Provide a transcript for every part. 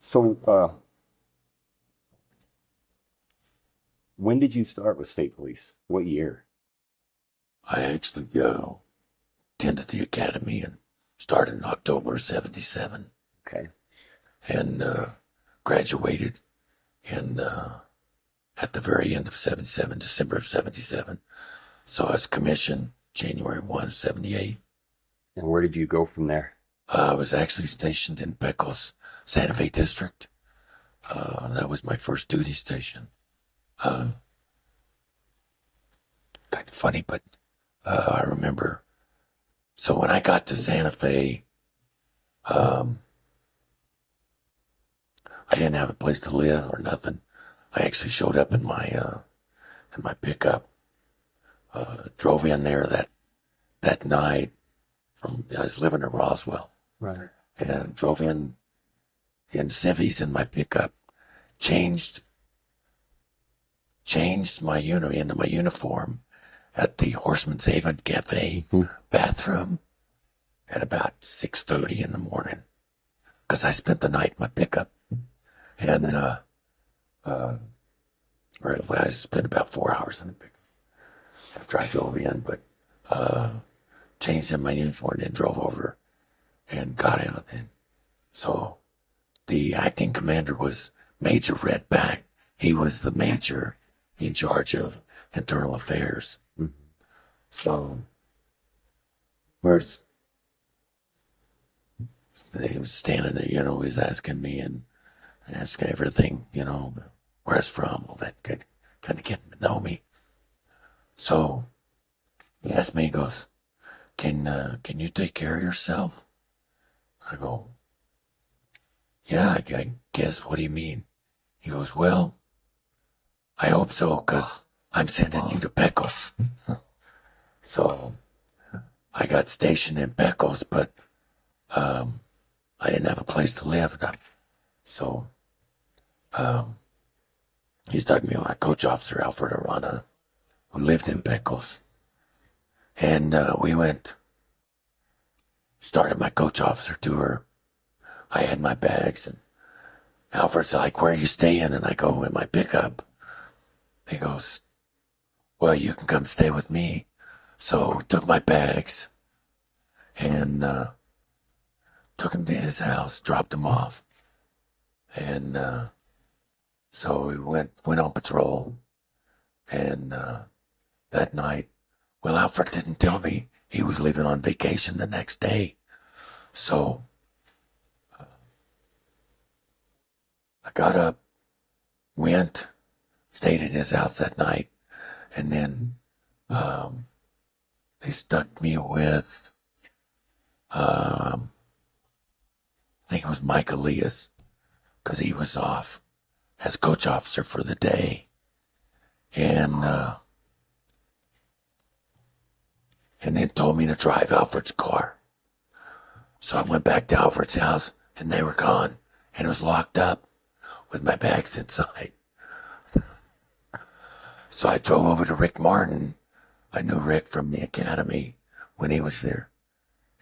So, when did you start with state police? What year? I actually attended the academy and started in October '77 Okay. and graduated in at the very end of '77, December of '77. So I was commissioned January 1, '78. And where did you go from there? I was actually stationed in Pecos, Santa Fe District. That was my first duty station. Kind of funny, but I remember. So when I got to Santa Fe, um, I didn't have a place to live or nothing. I actually showed up in my pickup. Drove in there that night I was living in Roswell, Right. and drove in civvies in my pickup. Changed into my uniform at the Horseman's Haven Cafe bathroom at about 6:30 in the morning, because I spent the night in my pickup, and I spent about 4 hours in the pickup after I drove in, but changed in my uniform and then drove over and got out. And so the acting commander was Major Redback. He was the major in charge of internal affairs. Mhm. So he was standing there, he was asking me and asking everything, where I was from, all that, kind of getting to know me. So he asked me, he goes, can you take care of yourself? I go, yeah, I guess. What do you mean? He goes, well, I hope so, because I'm sending you to Pecos. So I got stationed in Pecos, but I didn't have a place to live. So he started me with my coach officer, Alfred Arana, who lived in Pecos. And we started my coach officer tour. I had my bags, and Alfred's like, where are you staying? And I go, in my pickup. He goes, well, you can come stay with me. So we took my bags and took him to his house, dropped him off. And so we went on patrol. And that night, well, Alfred didn't tell me he was leaving on vacation the next day. So I got up, went, stayed at his house that night, and then they stuck me with, I think it was Mike Elias, because he was off as coach officer for the day. And then told me to drive Alfred's car. So I went back to Alfred's house, and they were gone, and it was locked up with my bags inside. So I drove over to Rick Martin. I knew Rick from the academy when he was there,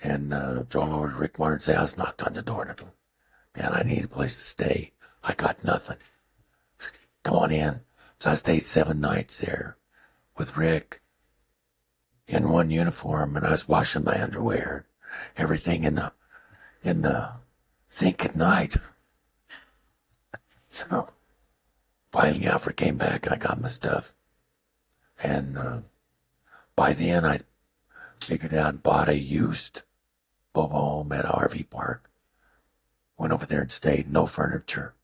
and drove over to Rick Martin's house, knocked on the door, and I go, man, I need a place to stay. I got nothing. Come on in. So I stayed 7 nights there with Rick in one uniform, and I was washing my underwear, everything in the sink at night. So finally Alfred came back, and I got my stuff. And by then I figured out and bought a used mobile home at RV park. Went over there and stayed, no furniture.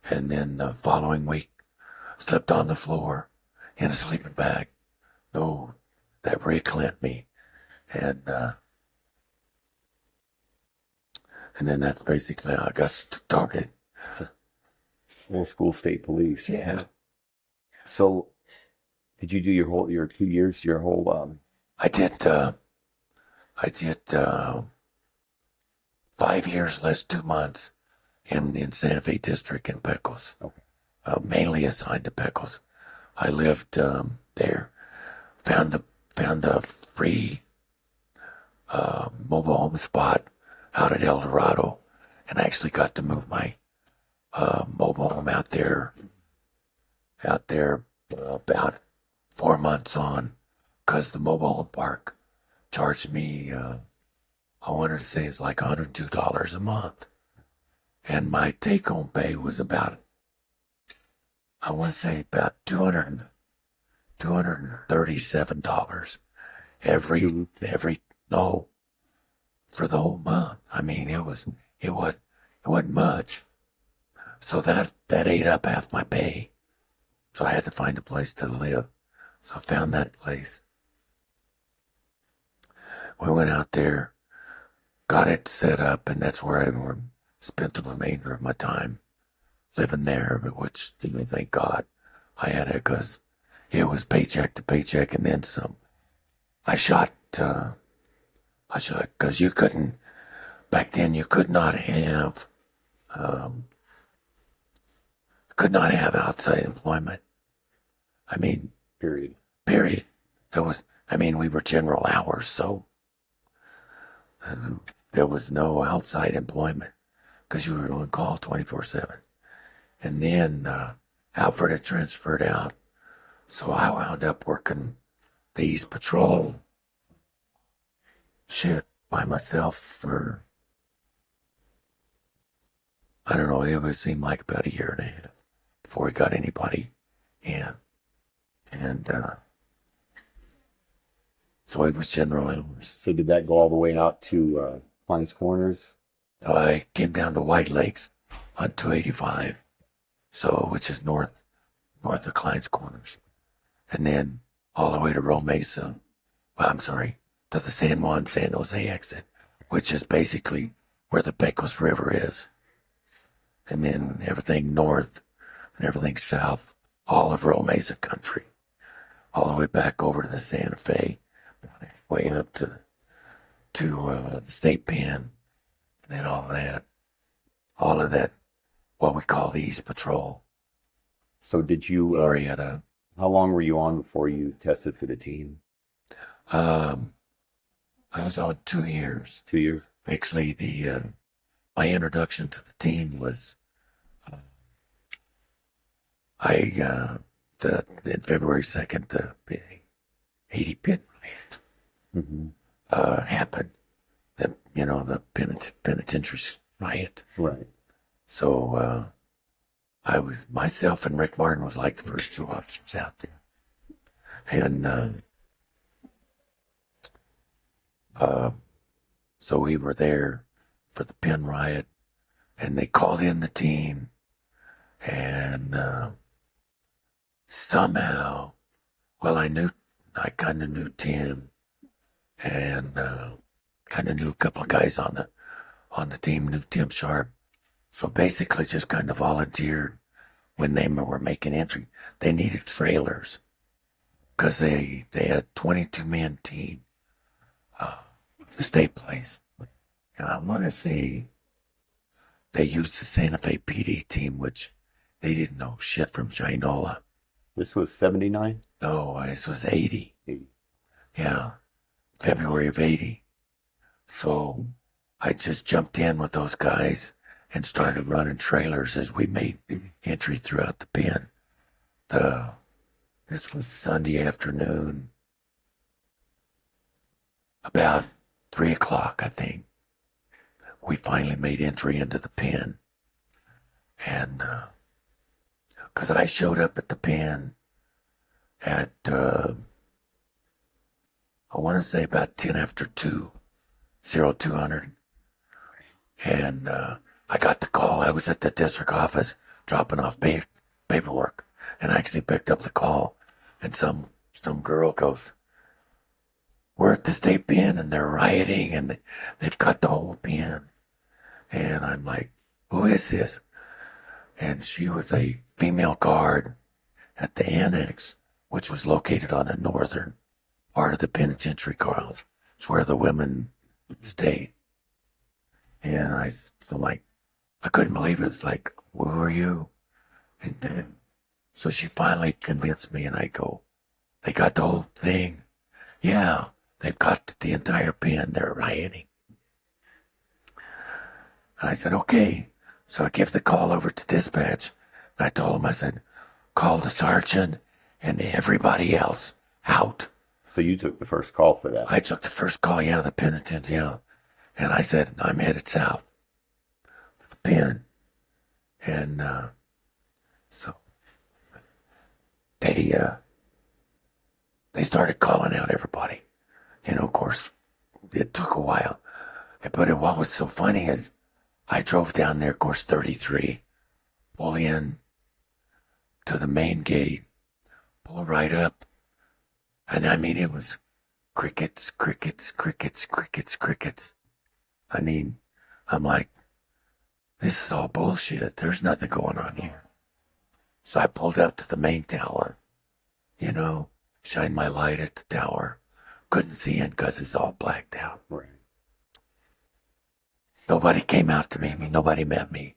And then the following week, slept on the floor in a sleeping bag. No, that Rick lent me. And then that's basically how I got started. It's a old school state police. Yeah. So, did you do your 2 years, your whole? I did 5 years less 2 months in Santa Fe District in Pecos. Okay. Mainly assigned to Pecos. I lived there. Found a free mobile home spot out at El Dorado, and I actually got to move my mobile home out there about 4 months on, because the mobile home park charged me, I want to say it's like $102 a month. And my take home pay was about, I want to say about $237 no, for the whole month. I mean, it wasn't much. So that ate up half my pay. So I had to find a place to live. So I found that place. We went out there, got it set up, and that's where I spent the remainder of my time living there, which, thank God I had it, because it was paycheck to paycheck and then some. I shot, because back then you could not have outside employment. I mean, Period. We were general hours, so there was no outside employment because you were on call 24/7. And then Alfred had transferred out, so I wound up working the East Patrol shit by myself for, I don't know, it would seem like about a year and a half before we got anybody in. And so it was general hours. So did that go all the way out to Klein's Corners? I came down to White Lakes on 285, so which is north of Klein's Corners, and then all the way to Ro Mesa. Well, I'm sorry, to the San Juan San Jose exit, which is basically where the Pecos River is, and then everything north and everything south, all of Ro Mesa country, all the way back over to the Santa Fe, halfway up to the state pen, and then all of that, what we call the East Patrol. So did you, Glorietta. how long were you on before you tested for the team? I was on 2 years. 2 years? Actually, my introduction to the team was, in February 2nd, the 80 pin riot happened. The penitentiary riot. Right. So myself and Rick Martin was like the first 2 officers out there. And so we were there for the pen riot, and they called in the team, and somehow, well, I kind of knew Tim, and kind of knew a couple of guys on the team, knew Tim Sharp. So basically just kind of volunteered when they were making entry. They needed trailers because they had 22-man team of the state place. And I want to say they used the Santa Fe PD team, which they didn't know shit from Shinola. This was 79? No, this was 80. 80. Yeah, February of 80. So I just jumped in with those guys and started running trailers as we made entry throughout the pen. This was Sunday afternoon, about 3 o'clock, I think. We finally made entry into the pen. And, cause I showed up at the pen at, I want to say about 10 after 2, 0200. And, I got the call. I was at the district office dropping off paperwork, and I actually picked up the call, and some girl goes, "We're at the state pen and they're rioting and they've got the whole pen." And I'm like, "Who is this?" And she was a female guard at the annex, which was located on the northern part of the penitentiary grounds. It's where the women stayed. And I couldn't believe it. It's like, "Who are you?" And then, so she finally convinced me, and I go, "They got the whole thing." "Yeah, they've got the entire pen. They're rioting." And I said, okay. So I give the call over to dispatch. And I told him, I said, call the sergeant and everybody else out. So you took the first call for that. I took the first call, yeah, the penitent, yeah. And I said, I'm headed south to the pen. And so they started calling out everybody. Of course, it took a while. But what was so funny is I drove down there, of course, 33, pull in to the main gate, pull right up. And I mean, it was crickets, crickets, crickets, crickets, crickets. I mean, I'm like, this is all bullshit. There's nothing going on here. So I pulled up to the main tower, shined my light at the tower. Couldn't see in because it's all blacked out. Right. Nobody came out to meet me. Nobody met me.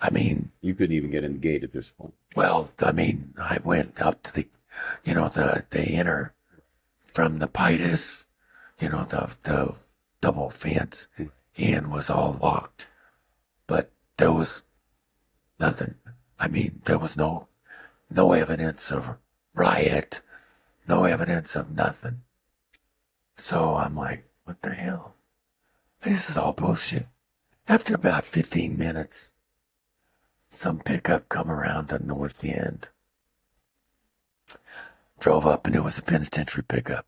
I mean, You couldn't even get in the gate at this point. well, I mean, I went up to the inner, from the Pitus, the double fence in was all locked. But there was nothing. I mean, there was no evidence of riot, no evidence of nothing. So I'm like, what the hell? This is all bullshit. After about 15 minutes, some pickup come around the north end. Drove up and it was a penitentiary pickup.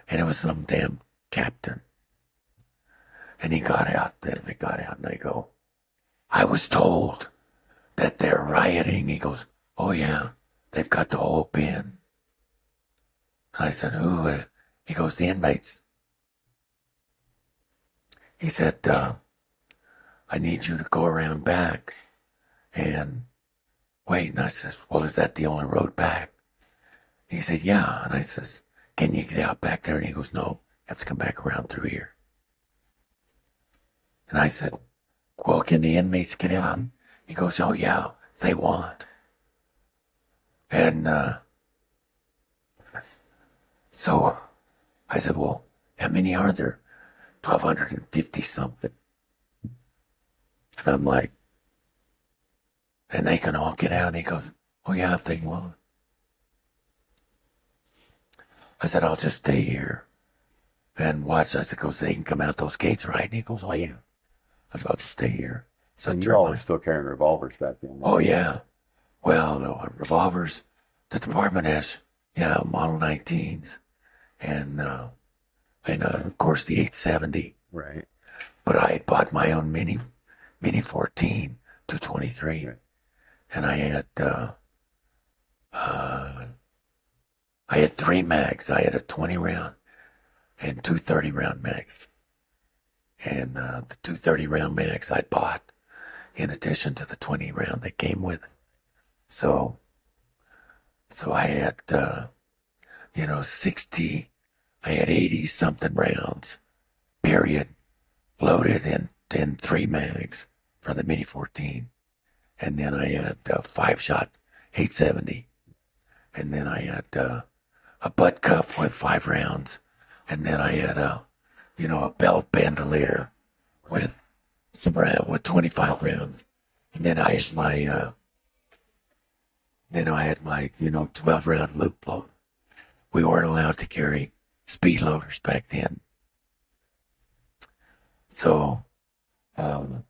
And it was some damn captain. And he got out. Then they got out and I go, I was told that they're rioting. He goes, oh yeah, they've got the whole pen. And I said, who? He goes, the inmates. He said, I need you to go around back and wait. And I says, well, is that the only road back? He said, yeah. And I says, can you get out back there? And he goes, no, you have to come back around through here. And I said, well, can the inmates get out? He goes, oh yeah, if they want. And so I said, well, how many are there? 1,250 something. And I'm like, and they can all get out. And he goes, oh yeah, if they want. I said, I'll just stay here and watch. I said, because they can come out those gates, right? And he goes, oh yeah. I said, I'll just stay here. So And you all were still carrying revolvers back then. Oh yeah. Well, no, revolvers, the department has, yeah, Model 19s. And of course the 870. Right. But I had bought my own Mini 14 223. Right. And I had 3 mags. I had a 20 round and 2 30 round mags. And the 2 30 round mags I bought in addition to the 20 round that came with it. So I had, 60, I had 80 something rounds, period, loaded in 3 mags for the Mini 14. And then I had a 5-shot 870. And then I had a butt cuff with 5 rounds. And then I had a belt bandolier with some with 25 rounds. And then I had my 12 round loop load. We weren't allowed to carry speed loaders back then. So I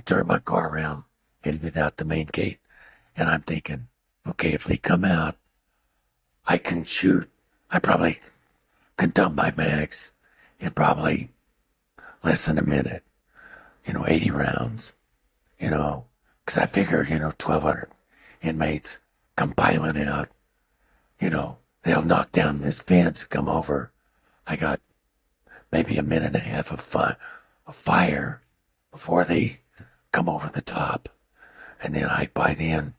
turned my car around, headed out the main gate, and I'm thinking, okay, if they come out, I can shoot. I probably can dump my mags in probably less than a minute. 80 rounds, because I figured, 1,200 inmates come piling out, they'll knock down this fence, come over. I got maybe a minute and a half of fire before they come over the top. And then by then,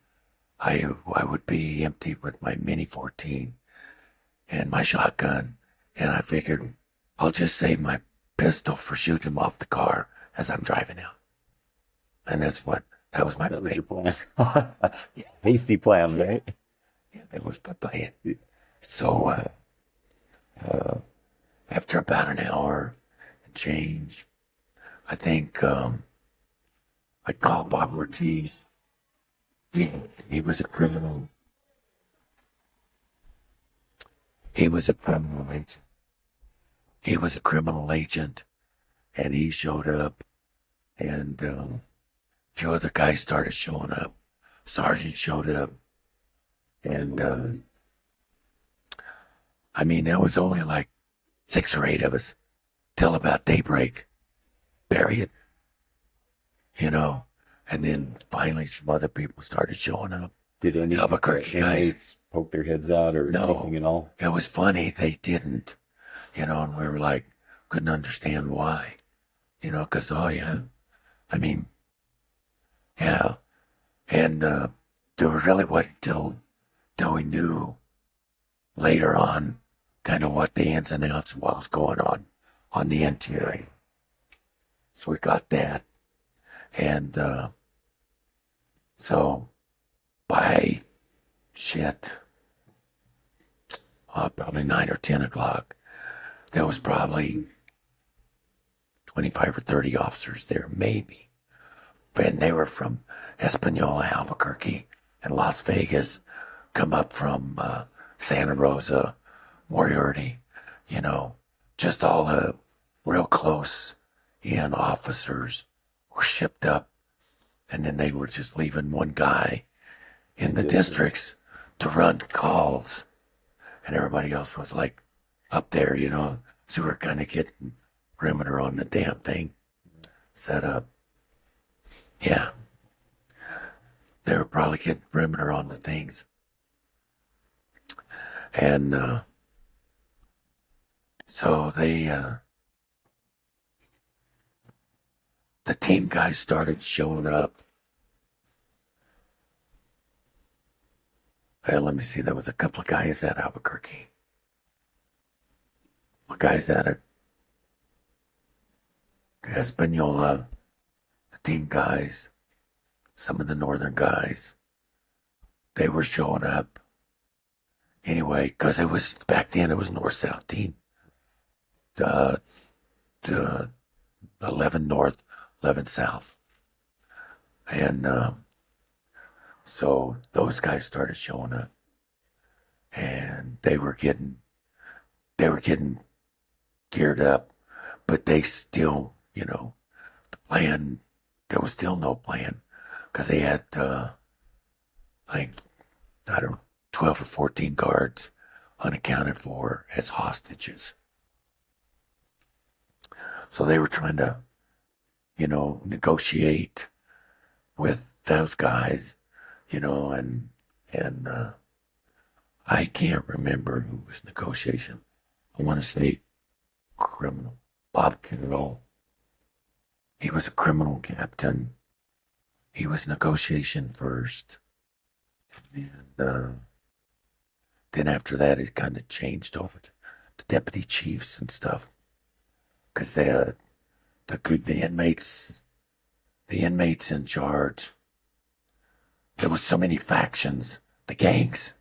I would be empty with my Mini 14 and my shotgun. And I figured I'll just save my pistol for shooting them off the car as I'm driving out. And that was my That was plan. your plan. Hasty plan, right? Yeah, that was my plan. So, after about an hour and change, I think, I'd call Bob Ortiz. He was a criminal. He was a criminal agent. He was a criminal agent, and he showed up, and a few other guys started showing up. Sergeant showed up, and I mean, there was only like 6 or 8 of us till about daybreak. Bury it, you know, and then finally some other people started showing up. Did any Albuquerque inmates guys poke their heads out or anything at all? It was funny, they didn't, you know, and we were like, couldn't understand why, you know, because, oh yeah, I mean, yeah, and there really wasn't till we knew later on kind of what the ins and outs of what was going on the interior. So we got that, and so by probably 9 or 10 o'clock, there was probably 25 or 30 officers there, maybe. And they were from Espanola, Albuquerque, and Las Vegas, come up from Santa Rosa, Moriarty, you know, just all the real close in officers were shipped up, and then they were just leaving one guy in the districts to run calls, and everybody else was like up there, you know, so we were kind of getting perimeter on the damn thing set up. Yeah. They were probably getting perimeter on the things. And so the team guys started showing up. Well, let me see, there was a couple of guys at Albuquerque. Guys at Espanola, the team guys, some of the northern guys, they were showing up anyway, because it was, back then it was north-south team. The 11 north, 11 south. And so those guys started showing up, and they were getting geared up, but they still, you know, the plan, there was still no plan, because they had, like, I don't know, 12 or 14 guards unaccounted for as hostages. So they were trying to, you know, negotiate with those guys, you know, and I can't remember who was negotiation. I want to say criminal. Bob Carroll. He was a criminal captain. He was negotiation first. And then after that, it kind of changed over to the deputy chiefs and stuff. Because the inmates in charge, there was so many factions, the gangs.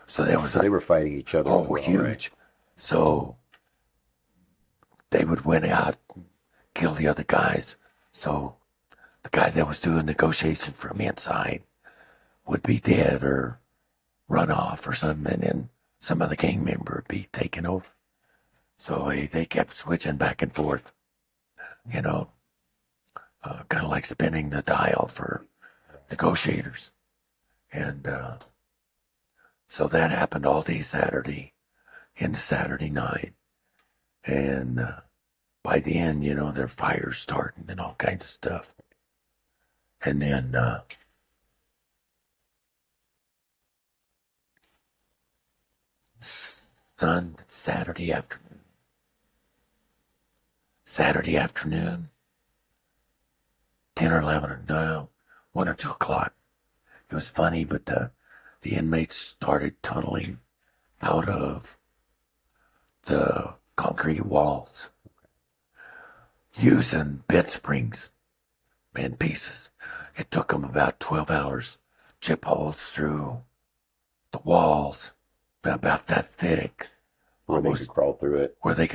So there was they were fighting each other. Oh, huge. Right? So they would win out and kill the other guys. So the guy that was doing negotiation from inside would be dead or run off or something, and then some other gang member would be taken over. So they kept switching back and forth, you know, kind of like spinning the dial for negotiators. And so that happened all day Saturday into Saturday night. And by the end, you know, their fires starting and all kinds of stuff. And then Saturday afternoon, 10 or 11 or no, 1 or 2 o'clock. It was funny, but the inmates started tunneling out of the concrete walls using bed springs and pieces. It took them about 12 hours, chip holes through the walls, about that thick. Where they could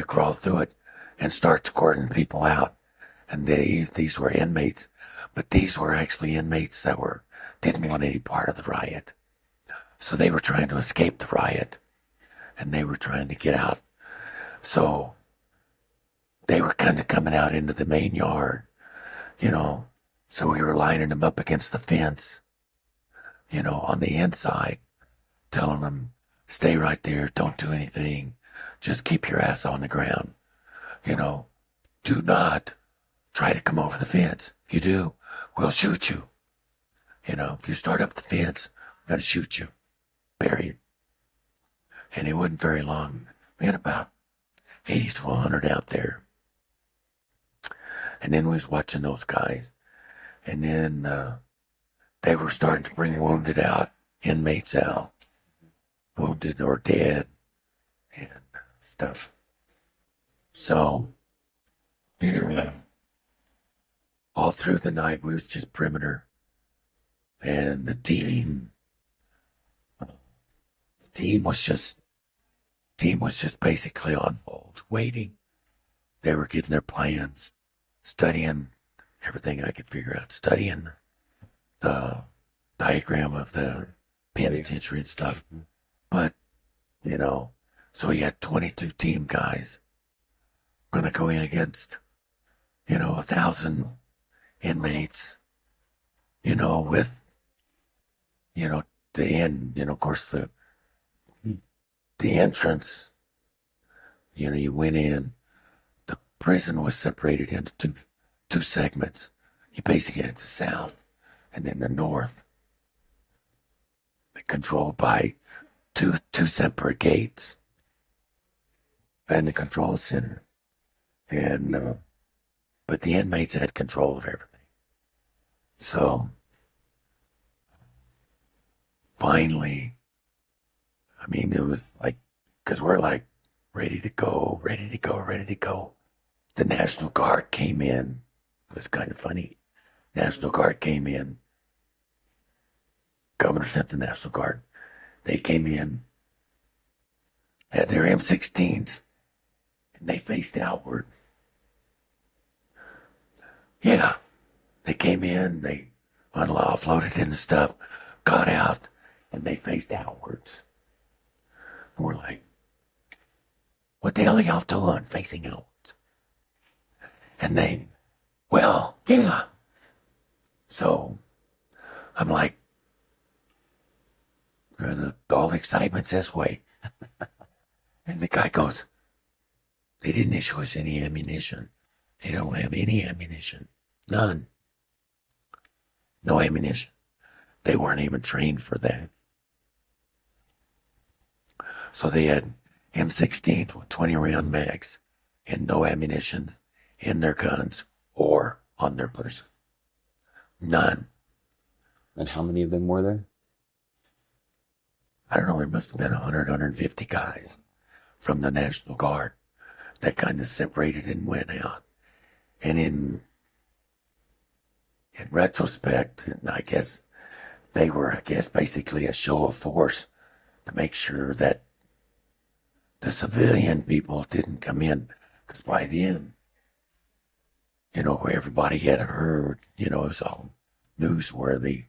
crawl through it. And start escorting people out. And these were inmates, But these were actually inmates that didn't want any part of the riot. So they were trying to escape the riot, and they were trying to get out. So they were kind of coming out into the main yard, you know. So we were lining them up against the fence, you know, on the inside, telling them, stay right there, don't do anything, just keep your ass on the ground, you know. Do not try to come over the fence. If you do, we'll shoot you. You know, if you start up the fence, we're going to shoot you. Period. And it wasn't very long. We had about 80 to 100 out there. And then we was watching those guys. And then they were starting to bring wounded out, inmates out, wounded or dead, and stuff. So, anyway, all through the night, we was just perimeter. And the team was just basically on hold, waiting. They were getting their plans, studying everything I could figure out, studying the diagram of the penitentiary and stuff. But, you know, so you had 22 team guys going to go in against, you know, 1,000 inmates, you know, with, you know, the end, you know, of course, the entrance, you know, you went in, the prison was separated into two segments. You basically had the south and then the north, controlled by two separate gates and the control center. And, but the inmates had control of everything. So, finally, I mean, it was like, because we're like ready to go. The National Guard came in. It was kind of funny. National Guard came in. Governor sent the National Guard. They came in, had their M16s, and they faced outward. Yeah, they came in, they offloaded into stuff, got out, and they faced outwards. And we're like, what the hell are y'all doing facing outwards? And they, well, yeah. So I'm like, all the excitement's this way. And the guy goes, they didn't issue us any ammunition. They don't have any ammunition. None. No ammunition. They weren't even trained for that. So they had M16s with 20 round mags and no ammunition in their guns or on their person. None. And how many of them were there? I don't know, there must have been 100, 150 guys from the National Guard that kind of separated and went out. And in retrospect, and I guess they were, basically a show of force to make sure that the civilian people didn't come in. Because by then, you know, everybody had heard, you know, it was all newsworthy.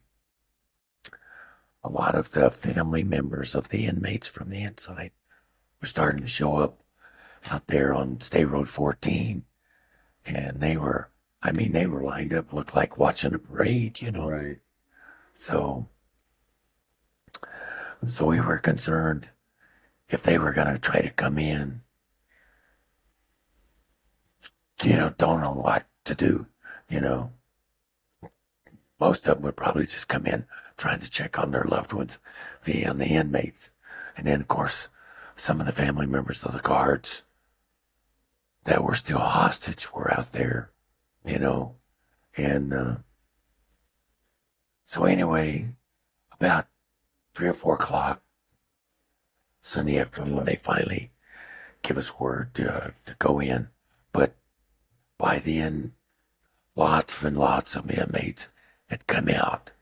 A lot of the family members of the inmates from the inside were starting to show up out there on State Road 14. And they were lined up, looked like watching a parade, you know. Right. So we were concerned if they were going to try to come in, you know, don't know what to do, you know. Most of them would probably just come in trying to check on their loved ones, on the inmates. And then, of course, some of the family members of the guards that were still hostage were out there, you know. And so anyway, about 3 or 4 o'clock Sunday afternoon, they finally give us word to go in. But by then, lots and lots of inmates had come out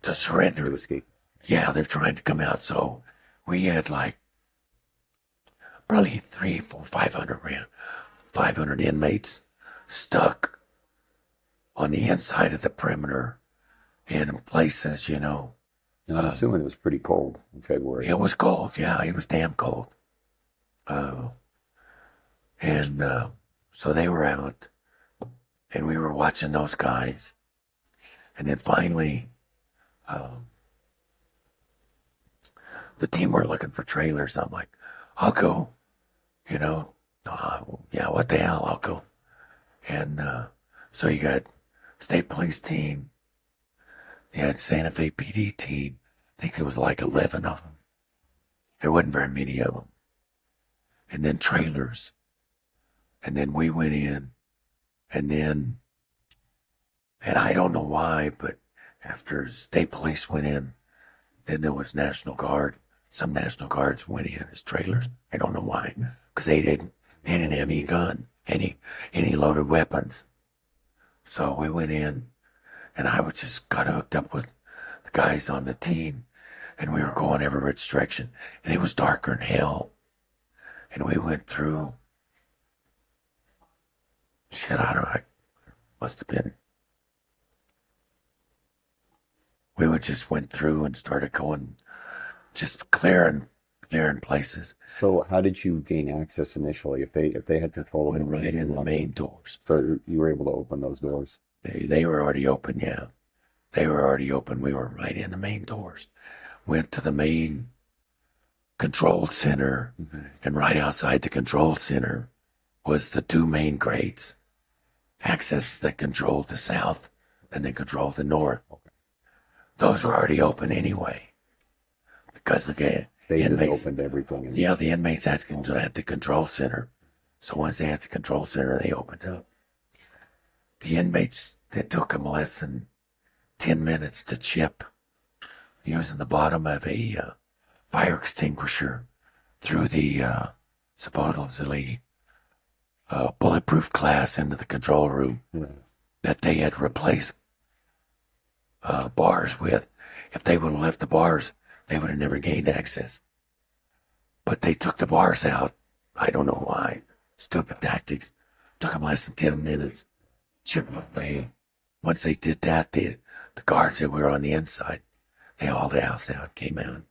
to surrender. To escape. Yeah, they're trying to come out. So we had like probably 300, 400, 500 inmates stuck on the inside of the perimeter and in places, And I'm assuming it was pretty cold in February. it was cold. Yeah, it was damn cold. And so they were out, and we were watching those guys. And then finally, the team were looking for trailers. I'm like, I'll go. Yeah, what the hell, I'll go. And so you got state police team, you had Santa Fe PD team. I think there was like 11 of them. There wasn't very many of them. And then trailers. And then we went in, and I don't know why, but after state police went in, then there was National Guard. Some National Guards went in as trailers. I don't know why, because they didn't have any gun, any loaded weapons. So we went in, and I was just got hooked up with the guys on the team, and we were going every which direction, and it was darker than hell. And we went through, shit, I don't know, must have been, just went through and started going, just clearing places. So how did you gain access initially? If they had control of Went right in the main doors. So you were able to open those doors? They were already open, yeah. They were already open. We were right in the main doors. Went to the main control center, and right outside the control center was the two main grates, access that controlled the south and then controlled the north. Those were already open anyway, because the inmates, just opened everything. Yeah, the inmates had the control center. So once they had the control center, they opened up. The inmates, it took them less than 10 minutes to chip using the bottom of a fire extinguisher through the supposedly bulletproof glass into the control room that they had replaced bars with. If they would have left the bars, they would have never gained access. But they took the bars out. I don't know why. Stupid tactics. Took them less than 10 minutes. Chip away. Once they did that, the guards that were on the inside, they hauled the house out, came out.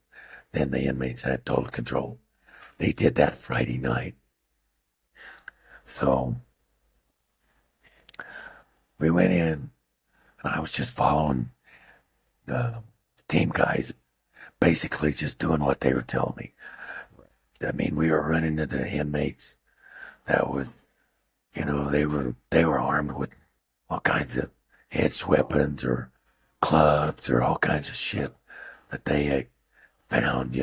Then the inmates had total control. They did that Friday night. So we went in, and I was just following the team guys, basically just doing what they were telling me. I mean, we were running into the inmates that was, they were armed with all kinds of edged weapons or clubs or all kinds of shit that they had found,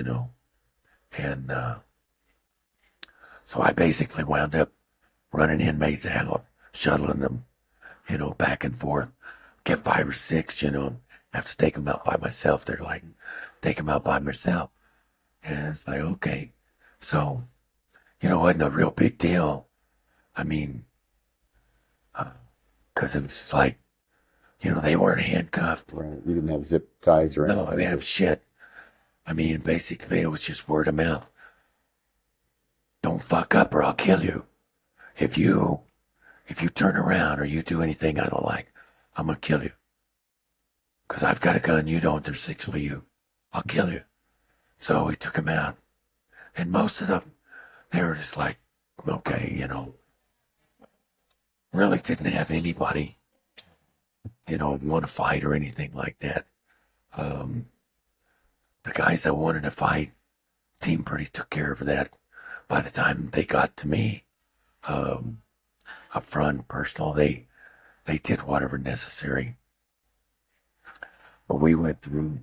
And so I basically wound up running inmates out, shuttling them, back and forth. Get 5 or 6, have to take them out by myself. They're like, take them out by myself. And it's like, okay. So, it wasn't a real big deal. I mean, because it was just like, they weren't handcuffed. Right. You didn't have zip ties or anything. No, I didn't have shit. I mean, basically, it was just word of mouth. Don't fuck up or I'll kill you. If you turn around or you do anything I don't like, I'm going to kill you. Because I've got a gun, you don't, there's 6 of you. I'll kill you. So we took him out. And most of them, they were just like, okay, really didn't have anybody, want to fight or anything like that. The guys that wanted to fight, team pretty took care of that. By the time they got to me, up front, personal, they did whatever necessary. But we went through.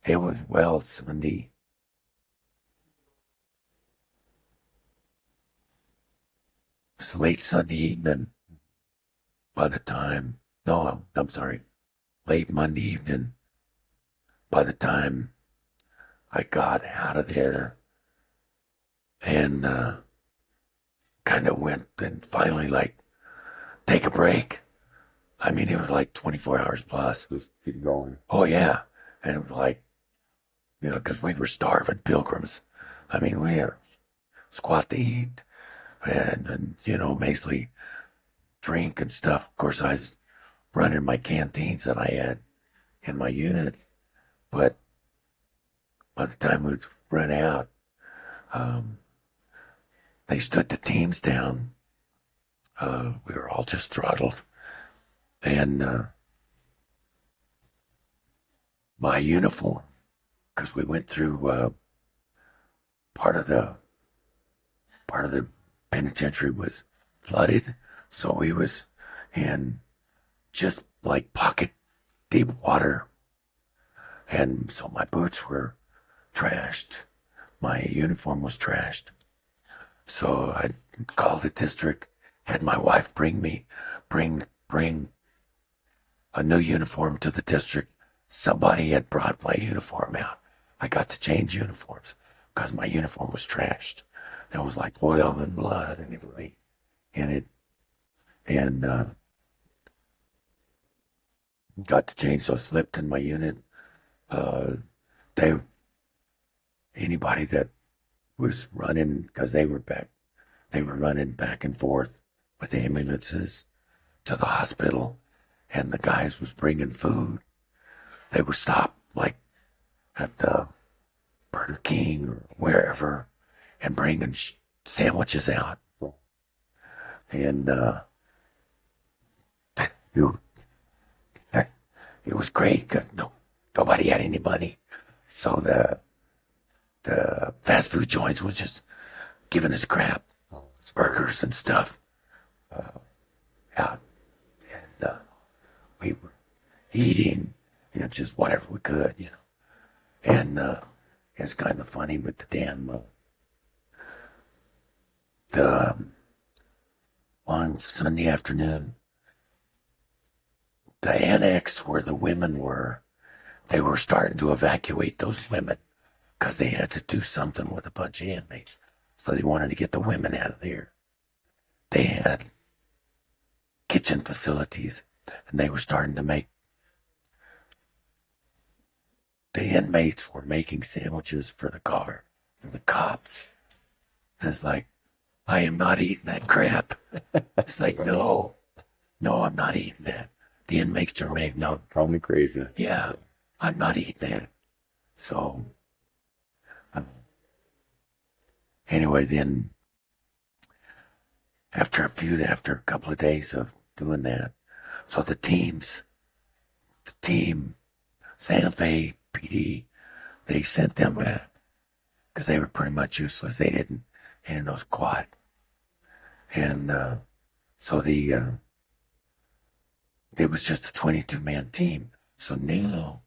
It was Sunday. It was late Sunday evening by the time, no, I'm sorry, late Monday evening by the time I got out of there and kind of went and finally take a break. I mean, it was like 24 hours plus. Just keep going. Oh, yeah. And it was like, because we were starving pilgrims. I mean, we had squat to eat. and you know, basically drink and stuff. Of course, I was running my canteens that I had in my unit, but by the time we'd run out, they stood the teams down. We were all just throttled, and my uniform, because we went through part of the penitentiary was flooded, so we was in just like pocket deep water, and so my boots were trashed, my uniform was trashed. So I called the district, had my wife bring a new uniform to the district. Somebody had brought my uniform out. I got to change uniforms because my uniform was trashed. There was like oil and blood and everything in it. And got to change, so I slipped in my unit. Anybody that was running, because they were running back and forth with ambulances to the hospital, and the guys was bringing food. They would stop like at the Burger King or wherever and bringing sandwiches out. And it was great because nobody had any money. So the fast food joints was just giving us crap, burgers and stuff out. And we were eating, just whatever we could, And it's kind of funny with the damn, on Sunday afternoon, the annex where the women were, they were starting to evacuate those women because they had to do something with a bunch of inmates. So they wanted to get the women out of there. They had kitchen facilities, and they were starting to make, the inmates were making sandwiches for the cops. And it's like, I am not eating that crap. It's like, no, I'm not eating that. The inmates are making, no. Call me crazy. Yeah, I'm not eating that. So, anyway, then after a couple of days of doing that, so the team, Santa Fe PD, they sent them back because they were pretty much useless. They didn't know squat. And so it was just a 22-man team. So now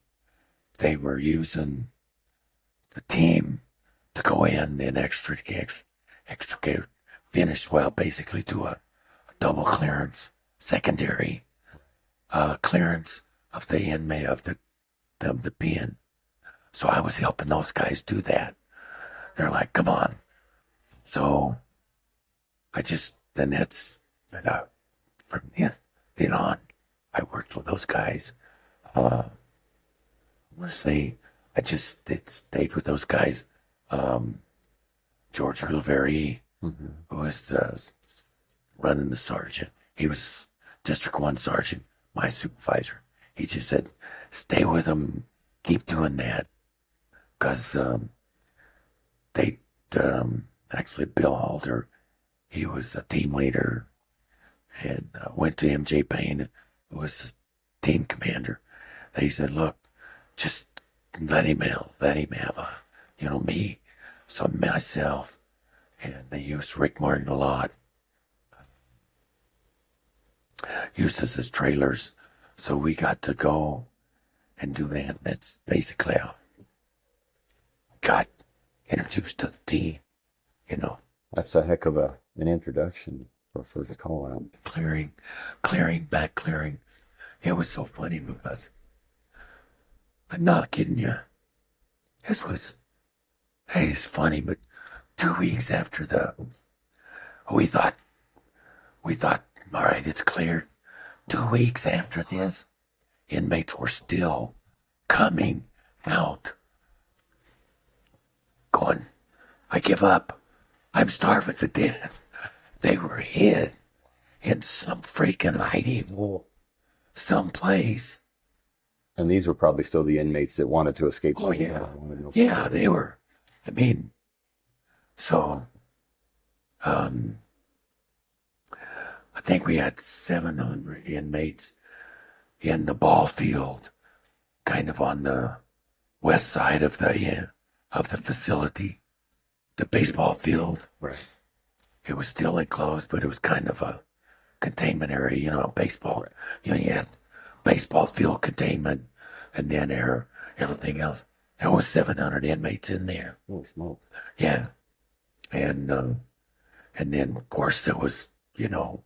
they were using the team to go in and extricate, finish, well, basically do a double clearance, secondary clearance of the inmate of the pen. So I was helping those guys do that. They're like, come on. So from then on, I worked with those guys. I want to say I just stayed with those guys. George Riveri, who was running the sergeant. He was District 1 sergeant, my supervisor. He just said, stay with them, keep doing that. Because actually Bill Halter, he was a team leader and went to MJ Payne, who was the team commander. He said, look, just let him have me. So myself, and they used Rick Martin a lot, used us as trailers. So we got to go and do that. That's basically how I got introduced to the team, That's a heck of an introduction for a first call out. Clearing. It was so funny because I'm not kidding you. It's funny, but 2 weeks after we thought, all right, it's cleared. 2 weeks after this, inmates were still coming out, going, I give up. I'm starving to death. They were hid in some freaking hiding hole, someplace. And these were probably still the inmates that wanted to escape. Oh, yeah. Wanted no Yeah, further. they were. I mean, so, I think we had 700 inmates in the ball field, kind of on the west side of the facility. The baseball field, Right. it was still enclosed, but it was kind of a containment area, baseball. Right. You had baseball field containment, and then everything else. There was 700 inmates in there. Holy smokes. Yeah, and then of course there was, I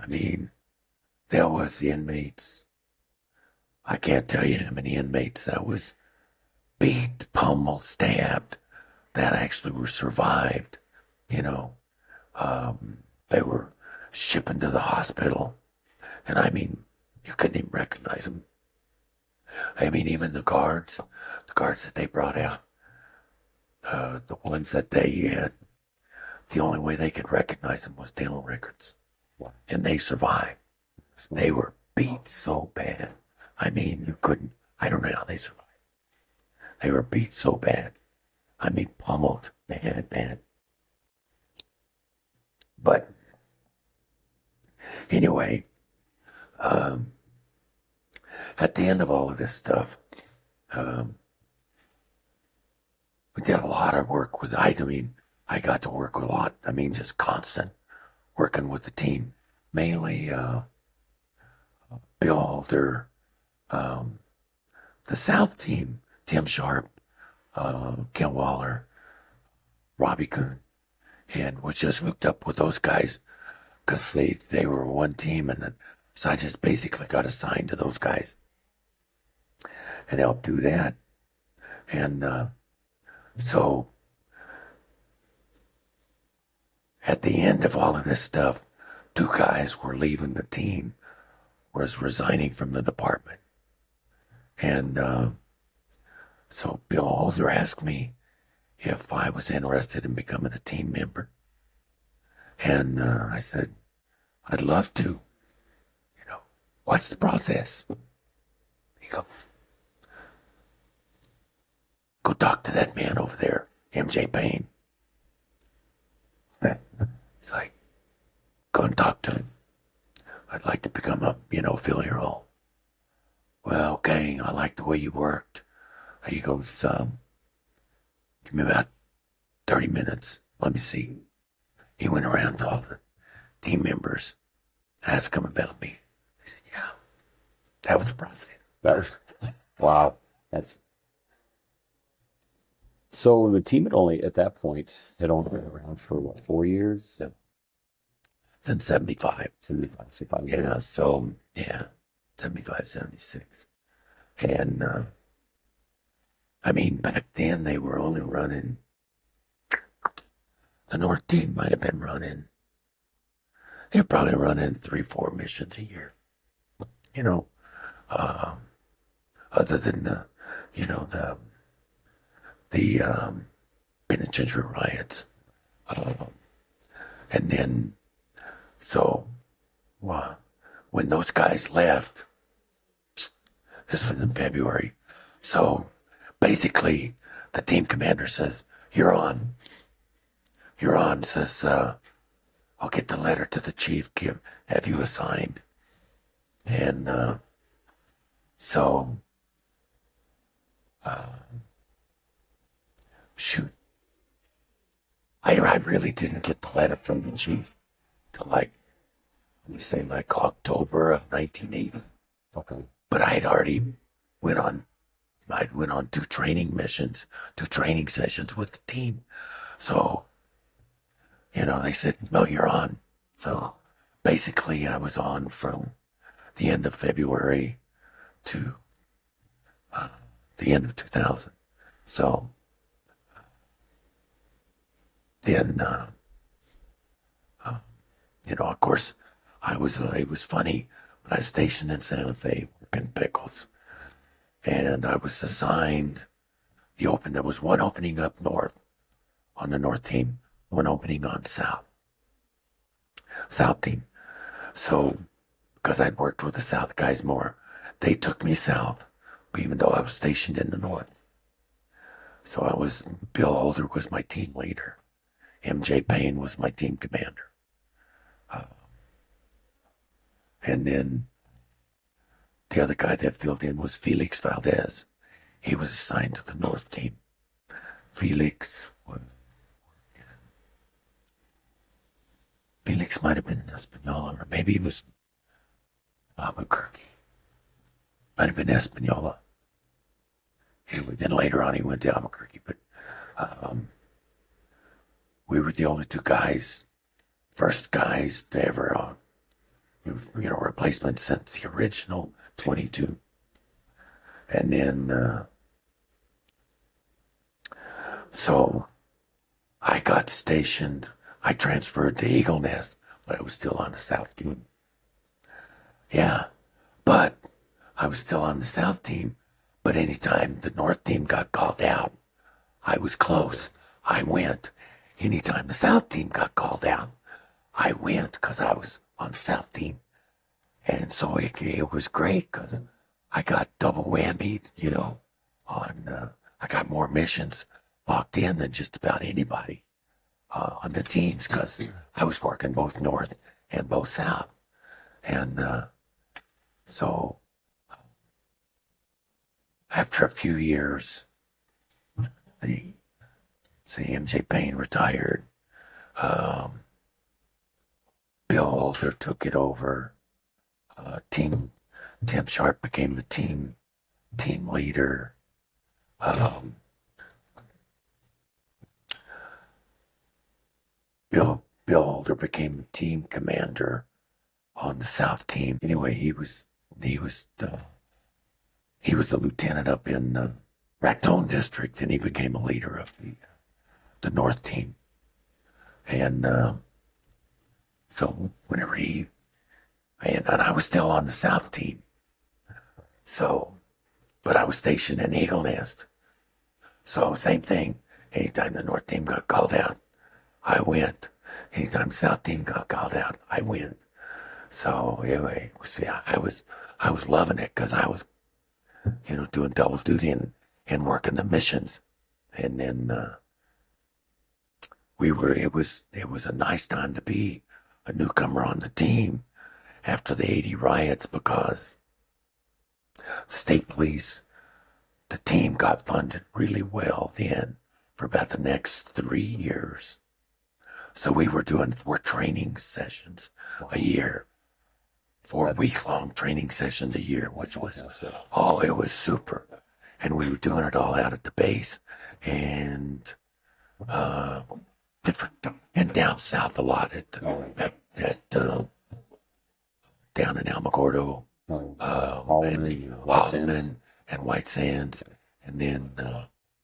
mean, there was inmates. I can't tell you how many inmates that was beat, pummeled, stabbed that actually were survived. They were shipped to the hospital, and I mean, you couldn't even recognize them. I mean, even the guards that they brought out, the ones that they had, the only way they could recognize them was dental records. Wow. And they survived. They were beat so bad. I mean, you couldn't, I don't know how they survived. They were beat so bad. I mean, pummeled, bad. But anyway, at the end of all of this stuff, we did a lot of work with, I got to work a lot. I mean, just constant working with the team, mainly Bill Holder, the South team, Tim Sharp, Ken Waller, Robbie Kuhn, and was just hooked up with those guys because they were one team, and then, so I just basically got assigned to those guys and helped do that. And so at the end of all of this stuff, 2 guys were leaving the team, was resigning from the department. And so Bill Holder asked me if I was interested in becoming a team member. And I said, I'd love to. What's the process? He goes, go talk to that man over there, MJ Payne. He's like, go and talk to him. I'd like to become fill your role. Well, okay, I like the way you worked. He goes, give me about 30 minutes. Let me see. He went around to all the team members, asked them about me. They said, yeah, that was the process. That was, wow. So the team at that point had only been around for what, 4 years? Since 75. 75, so 5 years. Yeah, so, 75, 76. And, I mean, back then they were only running, the North team might have been running, they were probably running 3-4 missions a year. Other than the penitentiary riots. And then, so, when those guys left, this was in February, so basically the team commander says, you're on, says, I'll get the letter to the chief, have you assigned. And so, shoot, I really didn't get the letter from the chief till like October of 1980. Okay. But I had already went on 2 training missions, 2 training sessions with the team. So, they said, no, you're on. So basically I was on from the end of February to the end of 2000. So then, of course, it was funny, but I was stationed in Santa Fe working pickles. And I was assigned there was one opening up north on the north team, one opening on south. South team. So, because I'd worked with the South guys more, they took me south, even though I was stationed in the north. So Bill Holder was my team leader. MJ Payne was my team commander. And then the other guy that filled in was Felix Valdez. He was assigned to the north team. Felix might have been in Espanola, or maybe he was Albuquerque. Might have been Espanola. Anyway, then later on he went to Albuquerque, but we were the only two guys, first guys to ever, replacement since the original 22. And then, so I got stationed. I transferred to Eagle Nest, but I was still on the South team. Yeah, but I was still on the South team, but anytime the North team got called out, I was close. I went. Anytime the South team got called out, I went because I was on the South team. And so it was great because I got double whammied, I got more missions locked in than just about anybody on the teams because I was working both North and both South. And so after a few years, the MJ Payne retired. Bill Holder took it over. Tim Sharp became the team leader. Bill Holder became the team commander on the South team. Anyway, he was the lieutenant up in the Raton district, and he became a leader of the North team. And so whenever and I was still on the South team. So, but I was stationed in Eagle Nest. So same thing. Anytime the North team got called out, I went. Anytime the South team got called out, I went. So anyway, I was loving it because I was, doing double duty and working the missions. And then it was a nice time to be a newcomer on the team after the 80 riots because the state police, the team got funded really well then for about the next 3 years. So we were doing 4 training sessions a year, 4 week-long training sessions a year, which was, it was super. And we were doing it all out at the base and and down south a lot down in Alamogordo, Holloman and White Sands, and then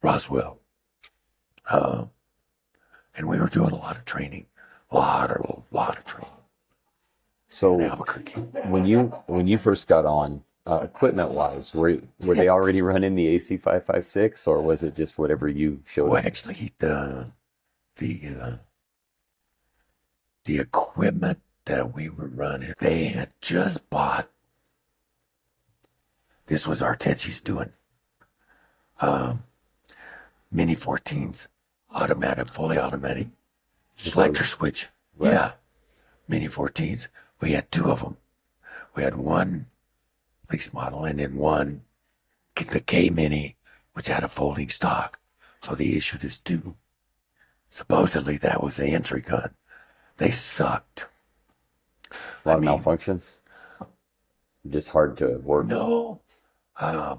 Roswell. And we were doing a lot of training, a lot of training. So in Albuquerque. when you first got on, equipment wise, were they already running the AC556, or was it just whatever you showed? Well, actually, the equipment that we were running, they had just bought. This was Artechi's doing. Mini 14s, automatic, fully automatic, selector switch. Right. Yeah, Mini 14s. We had 2 of them. We had one police model and then one, the K Mini, which had a folding stock. So they issued us 2. Supposedly that was the entry gun. They sucked. A lot of malfunctions. Just hard to work. No,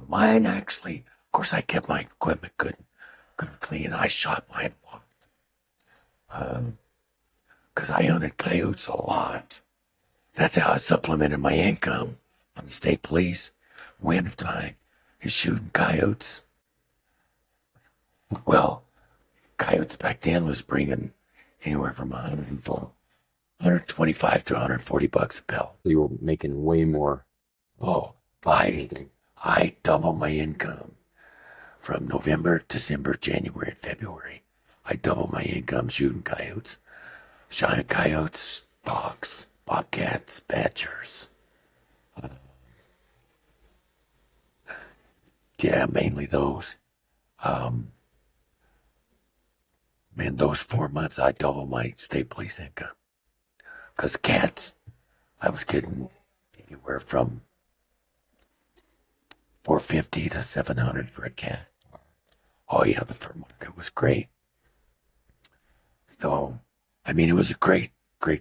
mine actually. Of course, I kept my equipment good and clean. I shot mine because I hunted coyotes a lot. That's how I supplemented my income on the state police. Wintertime is shooting coyotes. Well, coyotes back then was bringing anywhere from 125 to $140 a pelt. So you were making way more. Oh, I doubled my income from November, December, January, and February. I doubled my income shooting coyotes. Shot coyotes fox, bobcats, badgers. Yeah, mainly those. In those 4 months, I doubled my state police income. Because cats, I was getting anywhere from 450 to 700 for a cat. Oh yeah, the fur market was great. So, I mean, it was a great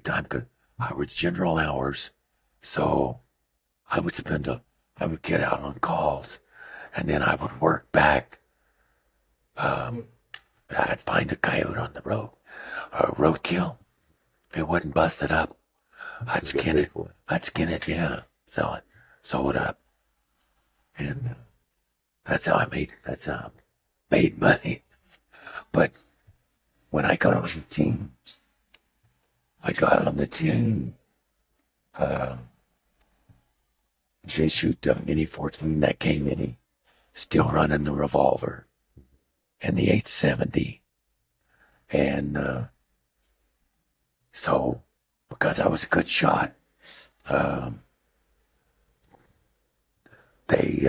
time because I was general hours. So I would I would get out on calls and then I would work back. I'd find a coyote on the road, a roadkill. If it wasn't busted up, I'd skin it. I'd skin it, yeah, sell it, sew it up. And that's how I made money. But when I got on the team, they shoot the Mini 14 that came Mini, still running the revolver and the 870. And so, because I was a good shot, they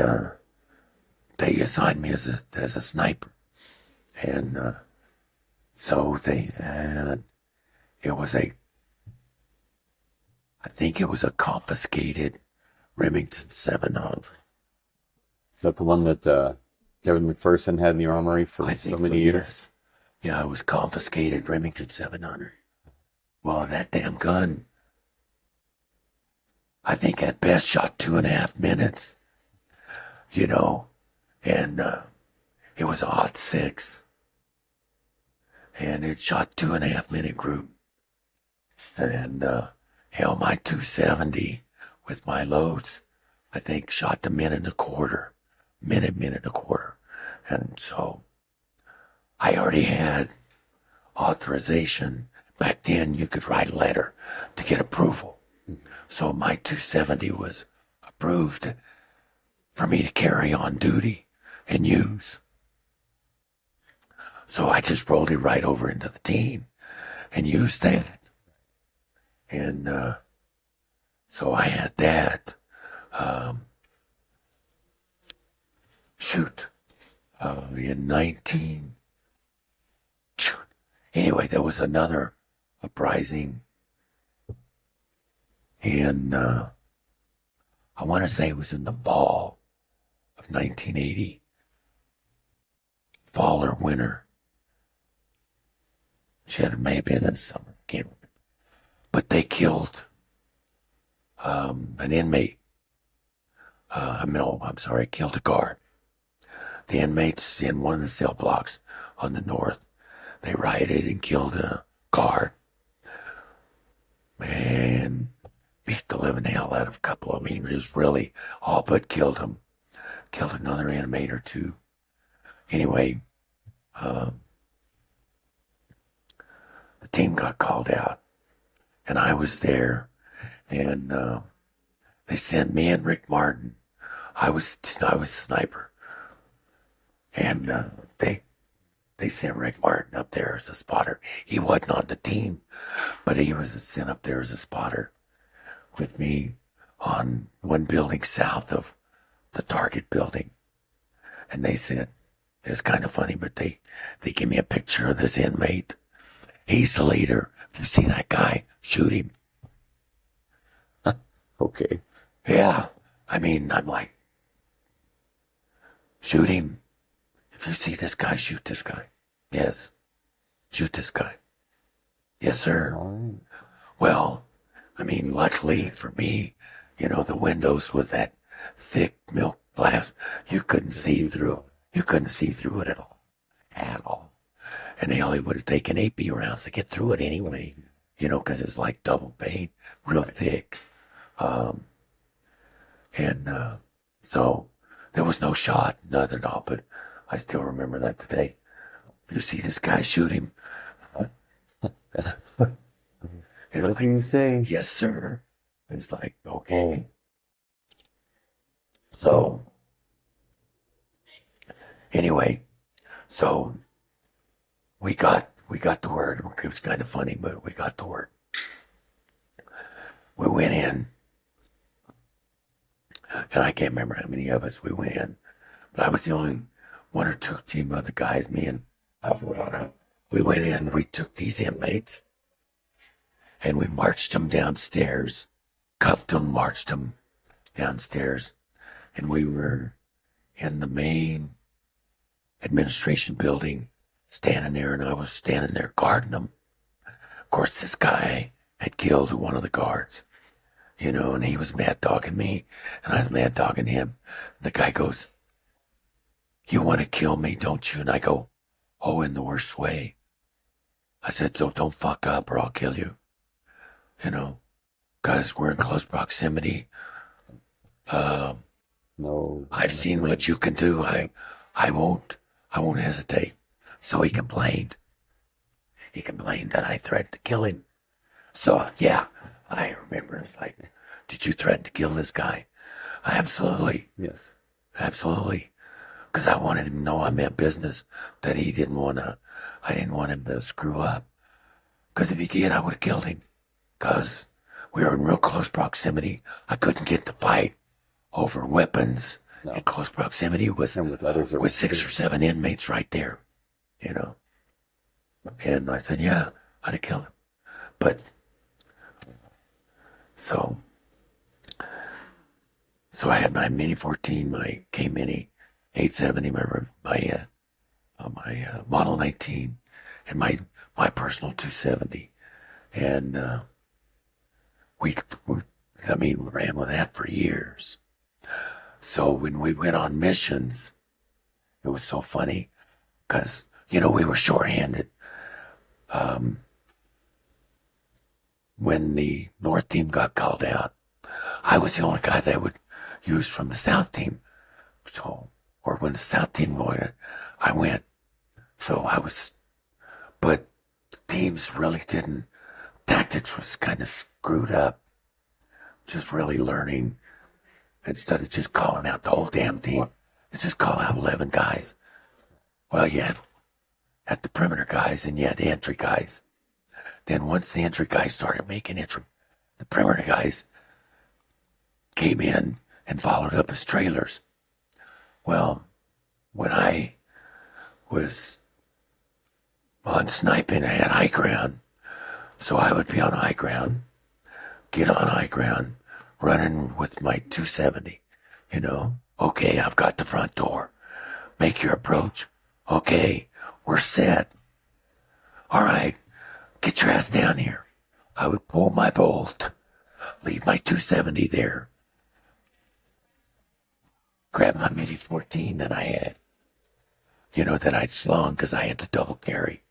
assigned me as a sniper. And so it was I think it was a confiscated Remington 700. Is that the one that Kevin McPherson had in the armory for so many years? Yeah, it was confiscated Remington 700. Well, that damn gun, I think at best shot 2.5 minutes, and it was a hot 6. And it shot 2.5 minute group. And hell, my 270 with my loads, I think shot a minute and a quarter. Minute and a quarter. And so I already had authorization. Back then you could write a letter to get approval. So my 270 was approved for me to carry on duty and use. So I just rolled it right over into the team and used that. And so I had that. In 19... Anyway, there was another uprising. And I want to say it was in the fall of 1980. Fall or winter. It may have been in the summer. Can't remember. But they killed an inmate. Killed a guard. The inmates in one of the cell blocks on the north, they rioted and killed a guard. Man, beat the living hell out of a couple of them. Just really all but killed them. Killed another inmate or two. Anyway, the team got called out, and I was there, and they sent me and Rick Martin. I was a sniper, and they sent Rick Martin up there as a spotter. He wasn't on the team, but he was sent up there as a spotter with me on one building south of the target building. And they said, it's kind of funny, but they give me a picture of this inmate. He's the leader. If you see that guy, shoot him. Okay. Yeah. I mean, I'm like, shoot him. If you see this guy, shoot this guy. Yes. Shoot this guy. Yes, sir. All right. Well, I mean, luckily for me, the windows was that thick milk glass. You couldn't see through. You couldn't see through it at all. At all. And they only would have taken 8B rounds to get through it anyway. Because it's like double pane, real thick. So there was no shot, nothing at all, but I still remember that today. If you see this guy, shoot him. It's What can you say? yes, sir. It's like, okay. So, anyway, so we got the word. It was kind of funny, but we got the word. we went in, and I can't remember how many of us we went in, but I was the only one or two team other guys, me and Alvarado. We went in, we took these inmates, and we marched them downstairs, cuffed them, marched them downstairs, and we were in the main administration building, standing there, and I was standing there guarding them. Of course, this guy had killed one of the guards, you know, and he was mad dogging me, and I was mad dogging him. The guy goes, "You want to kill me, don't you?" And I go, "Oh, in the worst way." I said, "So don't fuck up or I'll kill you. You know, guys, we're in close proximity. No. I've seen what you can do. I won't hesitate." So he complained. He complained that I threatened to kill him. So yeah, I remember. It's like, did you threaten to kill this guy? Absolutely. Yes. Absolutely. Because I wanted him to know I meant business, that I didn't want him to screw up. Because if he did, I would have killed him. Because we were in real close proximity. I couldn't get the fight over weapons in close proximity with others, with 6 or 7 inmates right there, you know. And I said, yeah, I'd have killed him. But, so I had my Mini 14, my K Mini 870, my Model 19, and my personal 270. And we ran with that for years. So when we went on missions, it was so funny because, you know, we were shorthanded. When the North team got called out, I was the only guy they would use from the South team. So, or when the South team went, I went. So I was, but the teams really didn't, tactics was kind of screwed up. Just really learning. Instead of just calling out the whole damn team, it's just call out 11 guys. Well, you had the perimeter guys and you had the entry guys. Then once the entry guys started making entry, the perimeter guys came in and followed up as trailers. Well, when I was on sniping, I had high ground. So I would be on high ground, get on high ground, running with my 270, you know. Okay, I've got the front door. Make your approach. Okay, we're set. All right, get your ass down here. I would pull my bolt, leave my 270 there, grab my Mini 14 that I had, you know, that I'd slung because I had to double carry.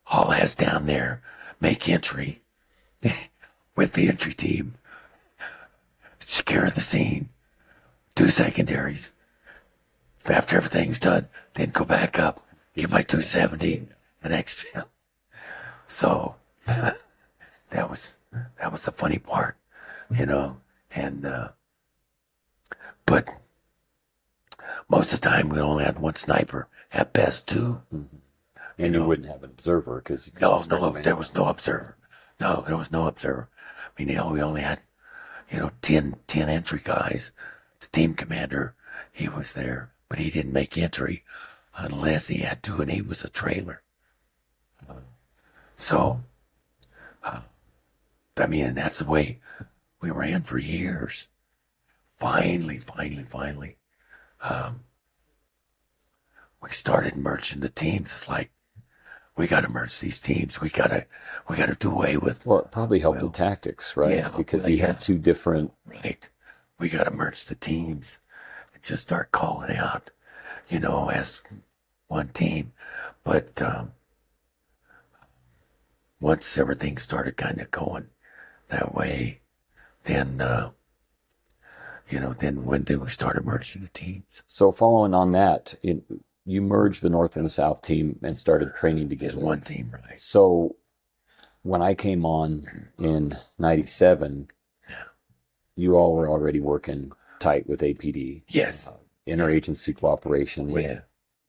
Haul ass down there, make entry with the entry team, secure the scene, do secondaries. After everything's done, then go back up, get my 270, the next film. So that was the funny part, you know. And but most of the time we only had one sniper, at best 2. Mm-hmm. And you wouldn't have an observer because there was no observer. No, there was no observer. I mean, we only had, you know, 10 entry guys. The team commander, he was there, but he didn't make entry unless he had to, and he was a trailer. I mean, and that's the way we ran for years. Finally, we started merging the teams. It's like, we got to merge these teams. We got to do away with. Well, it probably helped with tactics, right? Yeah, because you had 2 different. Right. We got to merge the teams and just start calling out, you know, as one team. But once everything started kind of going that way, then you know, then when we started merging the teams. So following on that, you merged the North and the South team and started training As together. one team, right? So when I came on in 97, you all were already working tight with APD. Yes. Interagency cooperation. Yeah.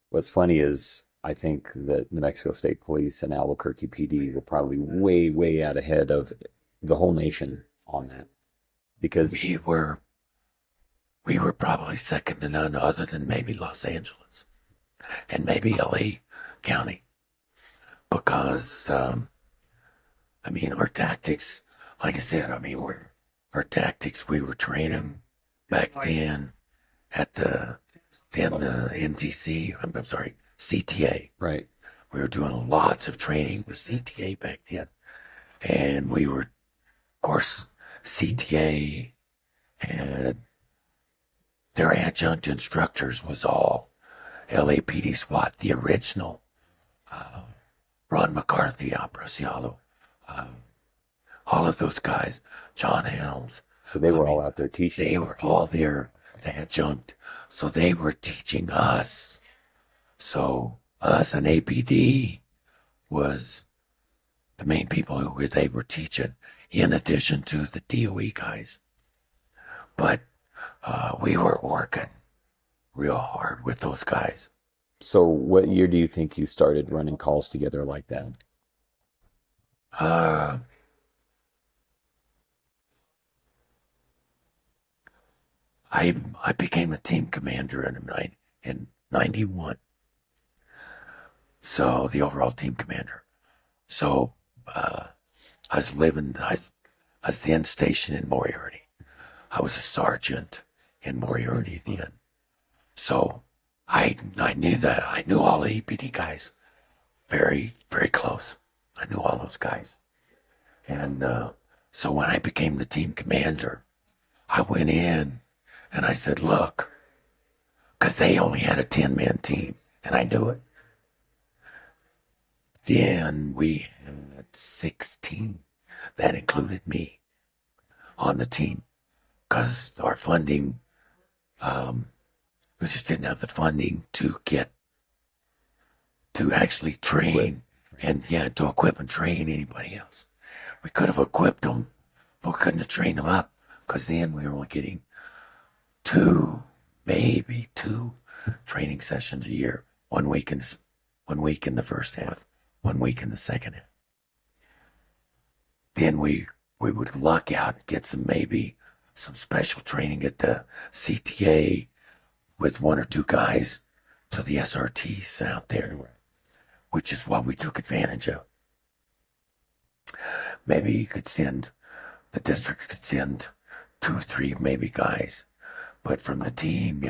What's funny is I think that New Mexico State Police and Albuquerque PD were probably way, way out ahead of the whole nation on that. Because we were probably second to none other than maybe Los Angeles and maybe LA County. Because, our tactics, like I said, our tactics, we were training back then at the NTC, I'm sorry, CTA. right. We were doing lots of training with CTA back then. And we were, of course, CTA had their adjunct instructors was all LAPD SWAT, the original Ron McCarthy, Apreciado, all of those guys, John Helms. So they were all out there teaching. They were all there, the adjunct. So they were teaching us. So us and APD was the main people who they were teaching, in addition to the DOE guys. But we were working real hard with those guys. So what year do you think you started running calls together like that? I became a team commander in 91. So the overall team commander. So I was then stationed in Moriarty. I was a sergeant in Moriarty then. So I knew all the EPD guys very, very close. I knew all those guys. And so when I became the team commander, I went in and I said, look, because they only had a 10-man team, and I knew it. Then we had 16. That included me on the team, because our funding, we just didn't have the funding to actually train to equip and train anybody else. We could have equipped them, but we couldn't have trained them up, because then we were only getting maybe two training sessions a year. 1 week in the first half, 1 week in the second half. Then we would luck out and get some special training at the CTA with 1 or 2 guys to the SRTs out there, which is what we took advantage of. Maybe the district could send 2 or 3 maybe guys, but from the team,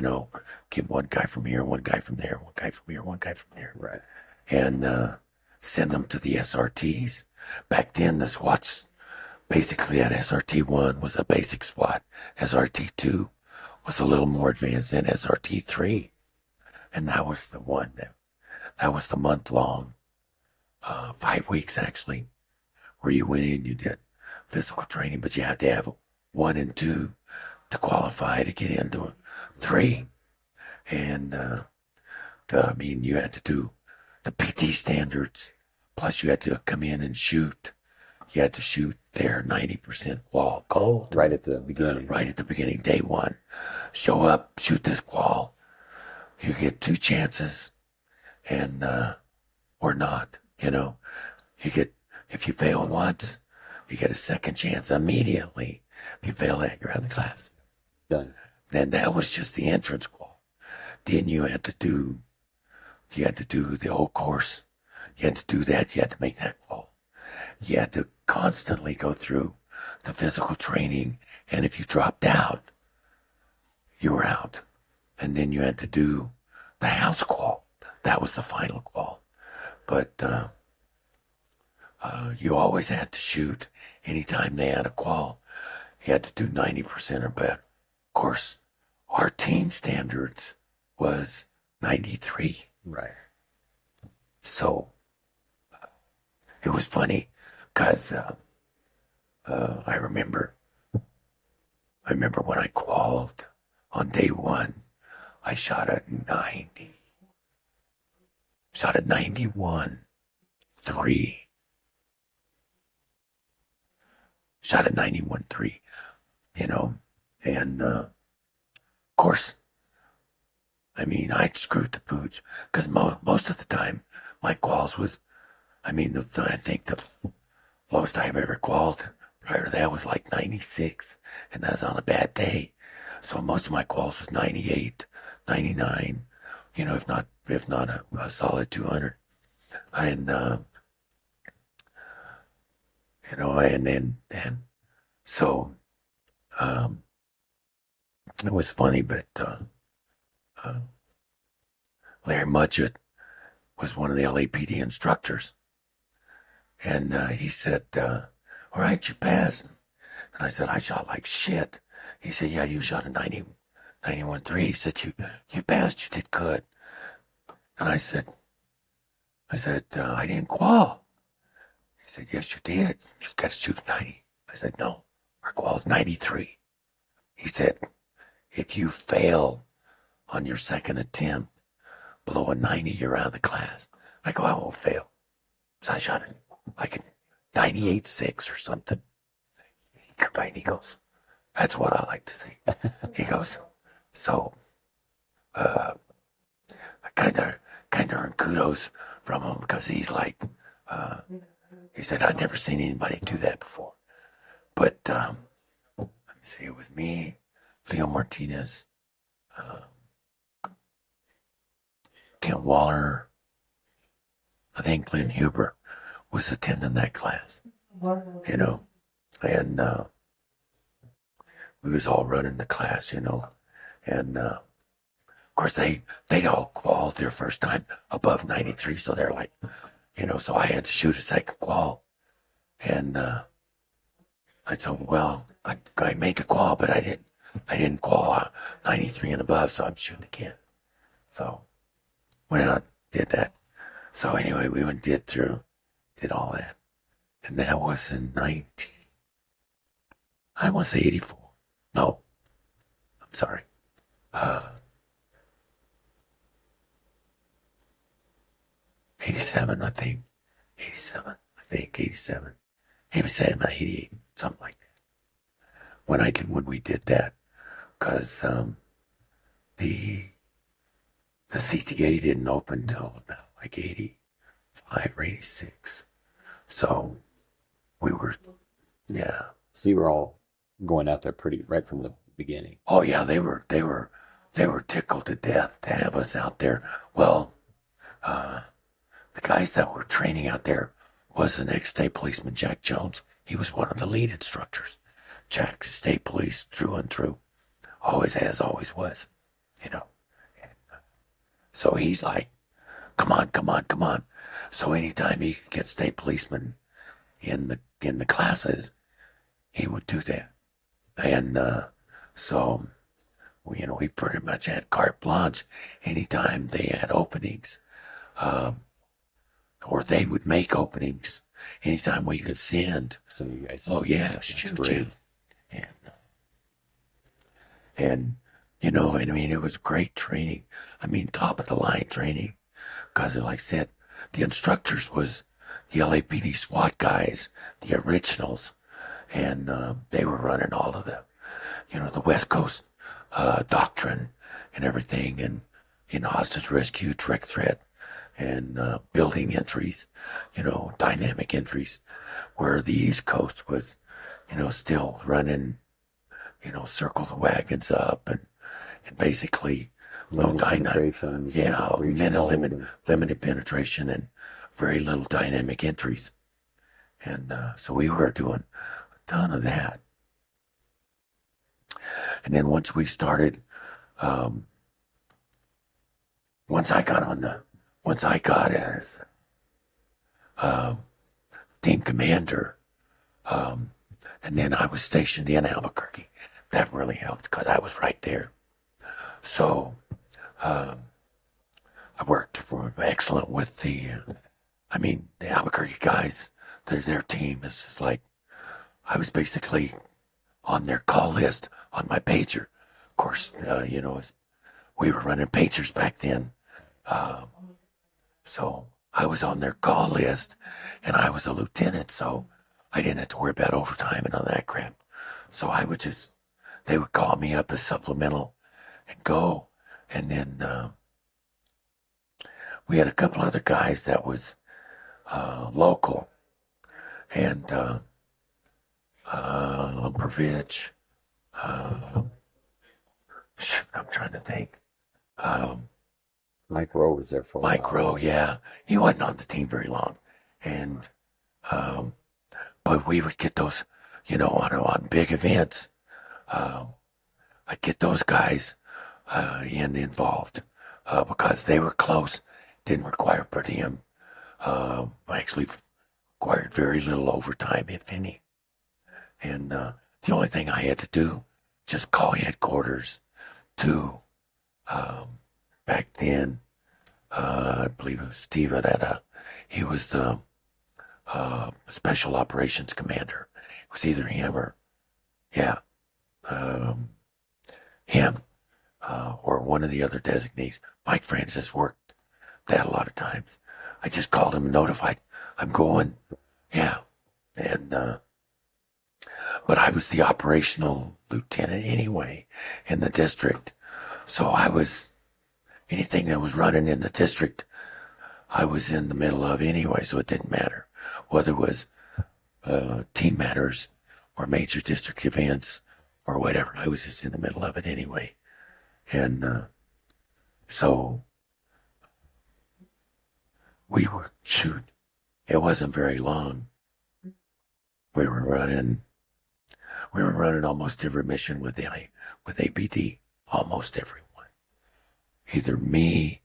give 1 guy from here, 1 guy from there, 1 guy from here, 1 guy from there. Right. And send them to the SRTs. Back then, the SWATs, basically at SRT-1 was a basic SWAT. SRT-2 was a little more advanced than SRT-3. And that was the one that was the month-long, 5 weeks actually, where you went in, you did physical training, but you had to have 1 and 2 to qualify to get into 3. And, you had to do the PT standards, plus you had to come in and shoot. You had to shoot their 90% qual gold. Right at the beginning. Right at the beginning, day 1. Show up, shoot this qual. You get 2 chances, and or not. If you fail once, you get a second chance immediately. If you fail that, you're out of the class. Done. Then that was just the entrance qual. Then you had to do the whole course. You had to do that. You had to make that qual. You had to constantly go through the physical training, and if you dropped out, you were out. And then you had to do the house qual. That was the final qual. But you always had to shoot anytime they had a qual. You had to do 90% or better. Of course, our team standards was 93. Right. So it was funny because I remember when I qualled on day 1, I shot at 90. Shot at 91.3. Shot at 91.3, and of course, I screwed the pooch, because most of the time my quals was, I think the lowest I've ever qualled Prior to that was like 96, and that's on a bad day. So most of my quals was 98, 99, if not a solid 200. And and so um, it was funny, but uh, Larry Mudgett was one of the LAPD instructors, and he said, "All right, you passed." And I said, "I shot like shit." He said, "Yeah, you shot a 91.3. He said, "You passed. You did good." And I said, "I didn't qual." He said, "Yes, you did. You got to shoot 90." I said, "No, our qual is 93." He said, "If you fail on your second attempt below a 90, you're out of the class." I go, "I won't fail." So I shot it like a 98.6 or something. He comes by and he goes, "That's what I like to see." He goes, "So I kind of earned kudos from him because he's like, he said, I'd never seen anybody do that before." But let me see, it was me, Leo Martinez, Ken Waller, I think Glenn Huber was attending that class, you know, and we was all running the class, and of course they'd all qualified their first time above 93, so they're like, so I had to shoot a second qual, and I said, well, I made the qual, but I didn't qual 93 and above, so I'm shooting again. So went out, did that. So anyway, we went did all that, and that was in I want to say 84. No, I'm sorry. 87, I think. 87, I think. 87. Maybe 88, something like that. When we did that, because the CTA didn't open till about like 85 or 86. So we were, yeah. So you were all going out there pretty right from the beginning. Oh yeah, they were tickled to death to have us out there. Well, the guys that were training out there was the next state policeman, Jack Jones. He was one of the lead instructors. Jack's state police through and through. Always has, always was, And, so he's like, come on, come on, come on. So anytime he could get state policemen in the classes, he would do that. And so, we pretty much had carte blanche anytime they had openings, or they would make openings anytime we could send. So you guys, Oh yeah, that's shoot great. you. And and I mean, it was great training. I mean, top of the line training, because like I said, the instructors was the LAPD SWAT guys, the originals, and they were running all of the West Coast doctrine and everything, and hostage rescue, trick threat, and building entries, dynamic entries, where the East Coast was, still running, circle the wagons up and basically no dynamic, limited penetration and very little dynamic entries. And so we were doing a ton of that. And then once we started, once I got as team commander, and then I was stationed in Albuquerque. That really helped because I was right there. So I worked excellent with the Albuquerque guys. Their team is just like, I was basically on their call list on my pager. Of course, we were running pagers back then. So I was on their call list, and I was a lieutenant, so I didn't have to worry about overtime and all that crap. So they would call me up as supplemental and go. And then we had a couple other guys that was local, and Umperovich. Shoot, I'm trying to think. Mike Rowe was there for a Mike while. Rowe, yeah. He wasn't on the team very long. And, but we would get those, on big events. I'd get those guys involved because they were close, didn't require per diem. Actually required very little overtime, if any. And the only thing I had to do, just call headquarters to, back then, I believe it was Steve he was the special operations commander. It was either him or, yeah, him or one of the other designees. Mike Francis worked that a lot of times. I just called him and notified I'm going. Yeah. And, but I was the operational lieutenant anyway in the district. So I was, anything that was running in the district, I was in the middle of anyway, so it didn't matter whether it was team matters or major district events or whatever. I was just in the middle of it anyway. And so we were, shoot, it wasn't very long. We were running almost every mission with APD, almost everyone. Either me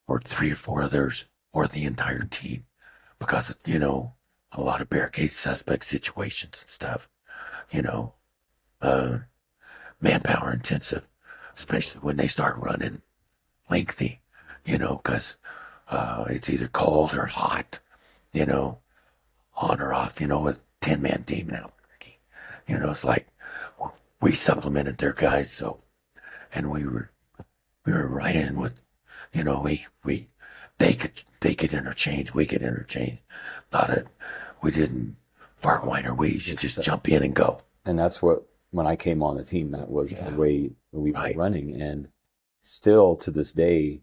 or 3 or 4 others or the entire team, because, a lot of barricade suspect situations and stuff, manpower intensive, especially when they start running lengthy, because it's either cold or hot, on or off, with 10-man team in Albuquerque. It's like we supplemented their guys, so, and we were right in with, they could interchange, we could interchange. We didn't fart whine or wheeze, you just jump in and go. And that's what, when I came on the team, that was the way we were Right. running. And still to this day,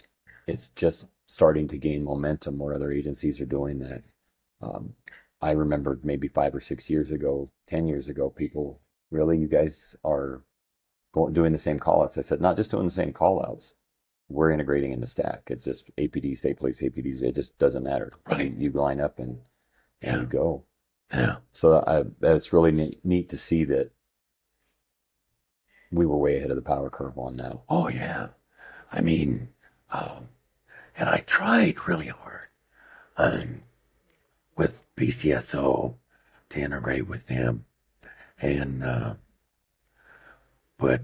it's just starting to gain momentum where other agencies are doing that. I remember maybe 5 or 6 years ago, 10 years ago, people, really, you guys are doing the same call outs. I said, not just doing the same call outs. We're integrating in the stack. It's just APD, state police, APDs. It just doesn't matter. Right. You line up and you go. Yeah. So it's really neat to see that we were way ahead of the power curve on that. Oh, yeah. I mean, and I tried really hard with BCSO to integrate with them. And, but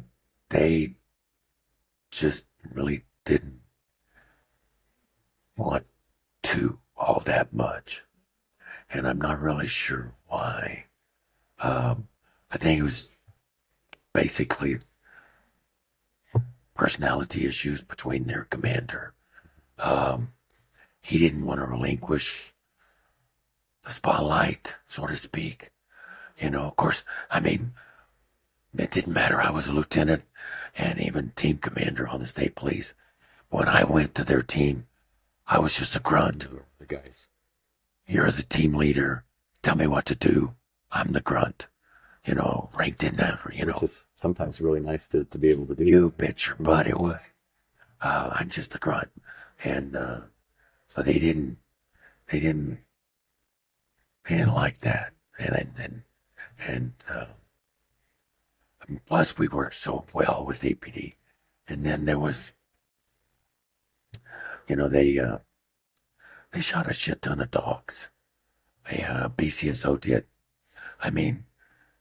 they just really didn't want to all that much. And I'm not really sure why. I think it was basically personality issues between their commander. He didn't want to relinquish the spotlight, so to speak. Of course, I mean, it didn't matter. I was a lieutenant and even team commander on the state police. When I went to their team, I was just a grunt. The guys. You're the team leader. Tell me what to do. I'm the grunt. Rank didn't matter, Which is sometimes really nice to be able to do. You bet your butt it was. I'm just a grunt. And so they didn't like that. And plus we worked so well with APD. And then there was, they shot a shit ton of dogs. BCSO did. I mean,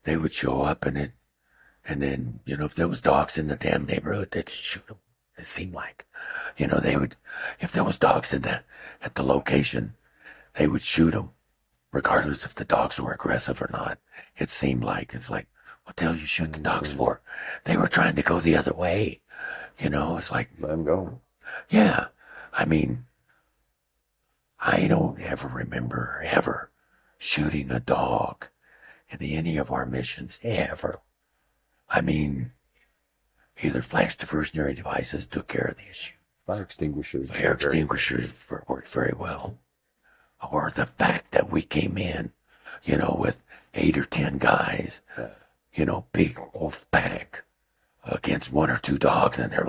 they would show up and then, if there was dogs in the damn neighborhood, they'd shoot them. It seemed like, they would, if there was dogs at the location, they would shoot them, regardless if the dogs were aggressive or not. It seemed like, it's like, what the hell you shoot the dogs for? They were trying to go the other way. It's like, let them go. Yeah. I mean, I don't ever remember ever shooting a dog in any of our missions, ever. I mean, either flash diversionary devices took care of the issue. Fire extinguishers. Fire extinguishers worked very well. Or the fact that we came in with 8 or 10 guys, Right. big wolf pack against 1 or 2 dogs, and they're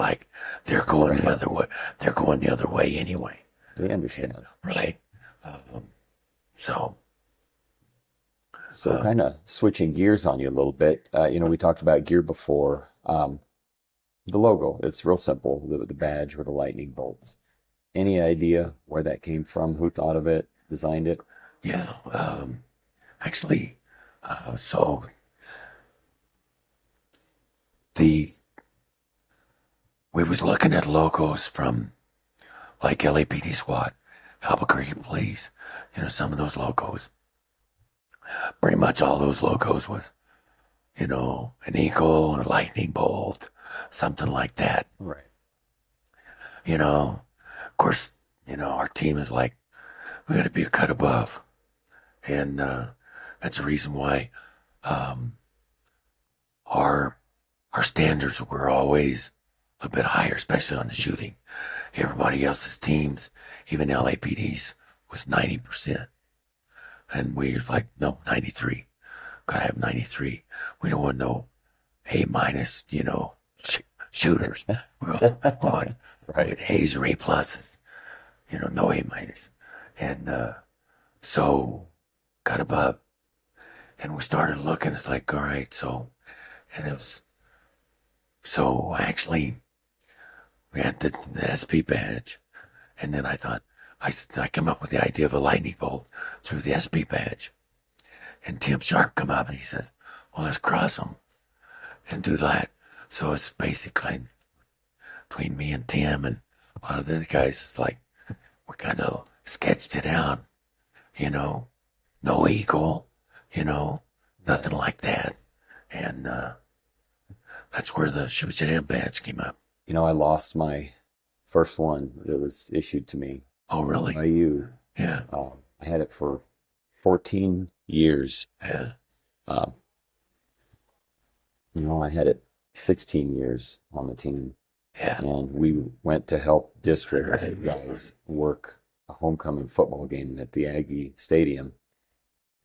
going the other way. They're going the other way anyway. They understand. Right. So, So kind of switching gears on you a little bit. We talked about gear before. The logo, it's real simple. The badge with the lightning bolts. Any idea where that came from? Who thought of it? Designed it? yeah. Actually, so the we was looking at logos from like LAPD SWAT, Albuquerque Police, some of those logos. Pretty much all those logos was, an eagle or a lightning bolt, something like that. Right. Of course, our team is like, we got to be a cut above. And that's the reason why our standards were always a little bit higher, especially on the shooting. Everybody else's teams, even LAPD's, was 90%. And we was like, no, 93. Gotta have 93. We don't want no A minus, shooters. We want Right. A's or A pluses, no A minus. And so got above, and we started looking. It's like, all right, and it was, actually, we had the SP badge, and then I thought, I came up with the idea of a lightning bolt through the SP badge. And Tim Sharp come up and he says, well, let's cross them and do that. So it's basically between me and Tim and a lot of the other guys, it's like, we kind of sketched it out, no eagle, nothing like that. And that's where the Shoot Your Damn badge came up. I lost my first one that was issued to me Oh, really? by you. Yeah. I had it for 14 years. Yeah. I had it 16 years on the team. Yeah. And we went to help district guys work a homecoming football game at the Aggie Stadium.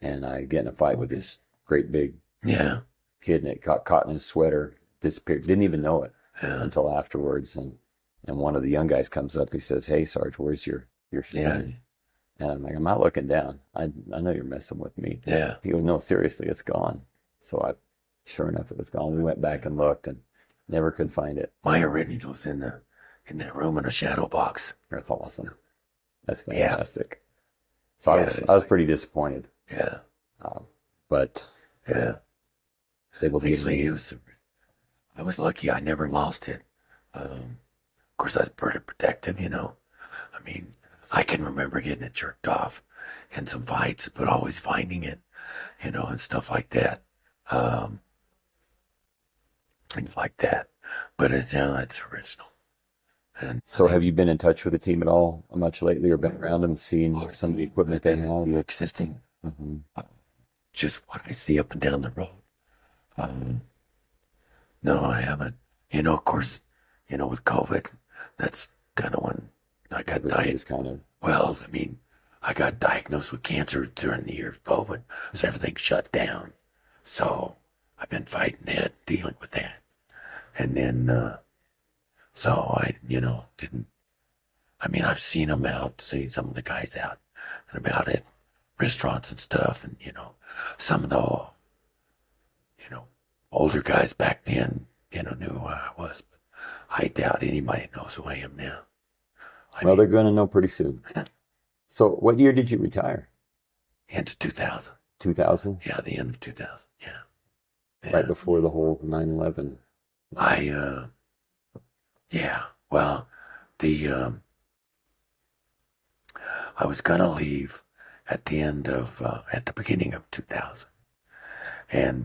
And I get in a fight with this great big Yeah. kid, and it got caught in his sweater, disappeared, didn't even know it Yeah. until afterwards. And one of the young guys comes up, he says, hey, Sarge, where's your Yeah. thing? And I'm like, I'm not looking down. I know you're messing with me. Yeah. He goes, no, seriously, it's gone. So sure enough, it was gone. We went back and looked and never could find it. My original's in that room in a shadow box. That's awesome. That's Yeah. fantastic. So Yeah, I was pretty disappointed, Yeah. but Yeah. I was able to Actually, get I was lucky I never lost it. Of course, I was pretty protective, I mean, I can remember getting it jerked off in some fights, but always finding it, and stuff like that. Things like that. But it's original. And So have you been in touch with the team at all much lately, or been around them, seeing some of the equipment they have? existing, Mm-hmm. just what I see up and down the road. No, I haven't. Of course, with COVID, that's kind of when I got Everything diagnosed. is kind of, Well, I mean, I got diagnosed with cancer during the year of COVID, so everything shut down. So I've been fighting that, dealing with that. And then, so I, didn't, I mean, I've seen them out, seen some of the guys out and about at restaurants and stuff. And, some of the, older guys back then, knew who I was. But I doubt anybody knows who I am now. well, they're going to know pretty soon. So what year did you retire? Into 2000. 2000? Yeah, the end of 2000. Yeah. Right before the whole 9/11. Yeah, well, I was gonna leave at the beginning of 2000. And,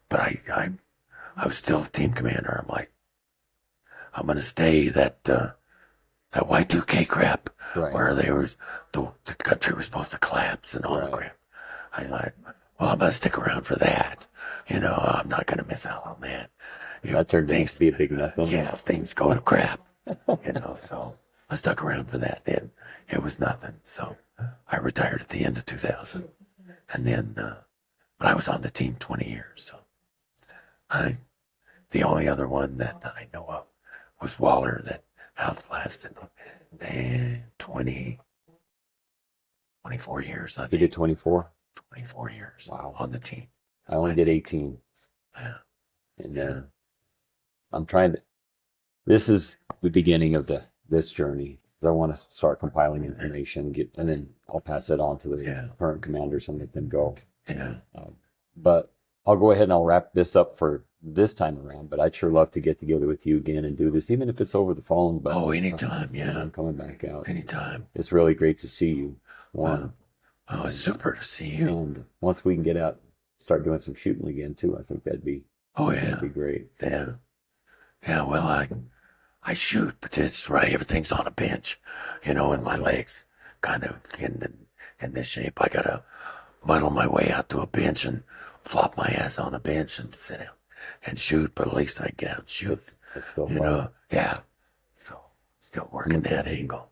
but I was still a team commander. I'm like, I'm gonna stay that Y2K crap, Right. where the country was supposed to collapse and all the Right. crap. I like, well, I'm gonna stick around for that. I'm not gonna miss out on that. That turned out to be a big nothing. Yeah, if things go to crap, so I stuck around for that. Then it was nothing. So I retired at the end of 2000. And then, but I was on the team 20 years. So the only other one that I know of was Waller that outlasted and 24 years, I You think. did 24? 24 years Wow. on the team. I only did 18. Yeah. And I'm trying to, this is the beginning of this journey. 'Cause I want to start compiling information, and then I'll pass it on to the current commanders and let them go. Yeah. But I'll go ahead and I'll wrap this up for this time around. But I'd sure love to get together with you again and do this, even if it's over the phone. But Anytime. Yeah. I'm coming back out. Anytime. It's really great to see you. One. Oh, it's super to see you. And once we can get out, start doing some shooting again too, I think that'd be great. Yeah. Yeah. Well, I shoot, but it's right. Everything's on a bench, and my legs kind of in this shape. I gotta muddle my way out to a bench and flop my ass on a bench and sit down and shoot. But at least I can get out and shoot. It's still fun. Yeah. So still working that angle.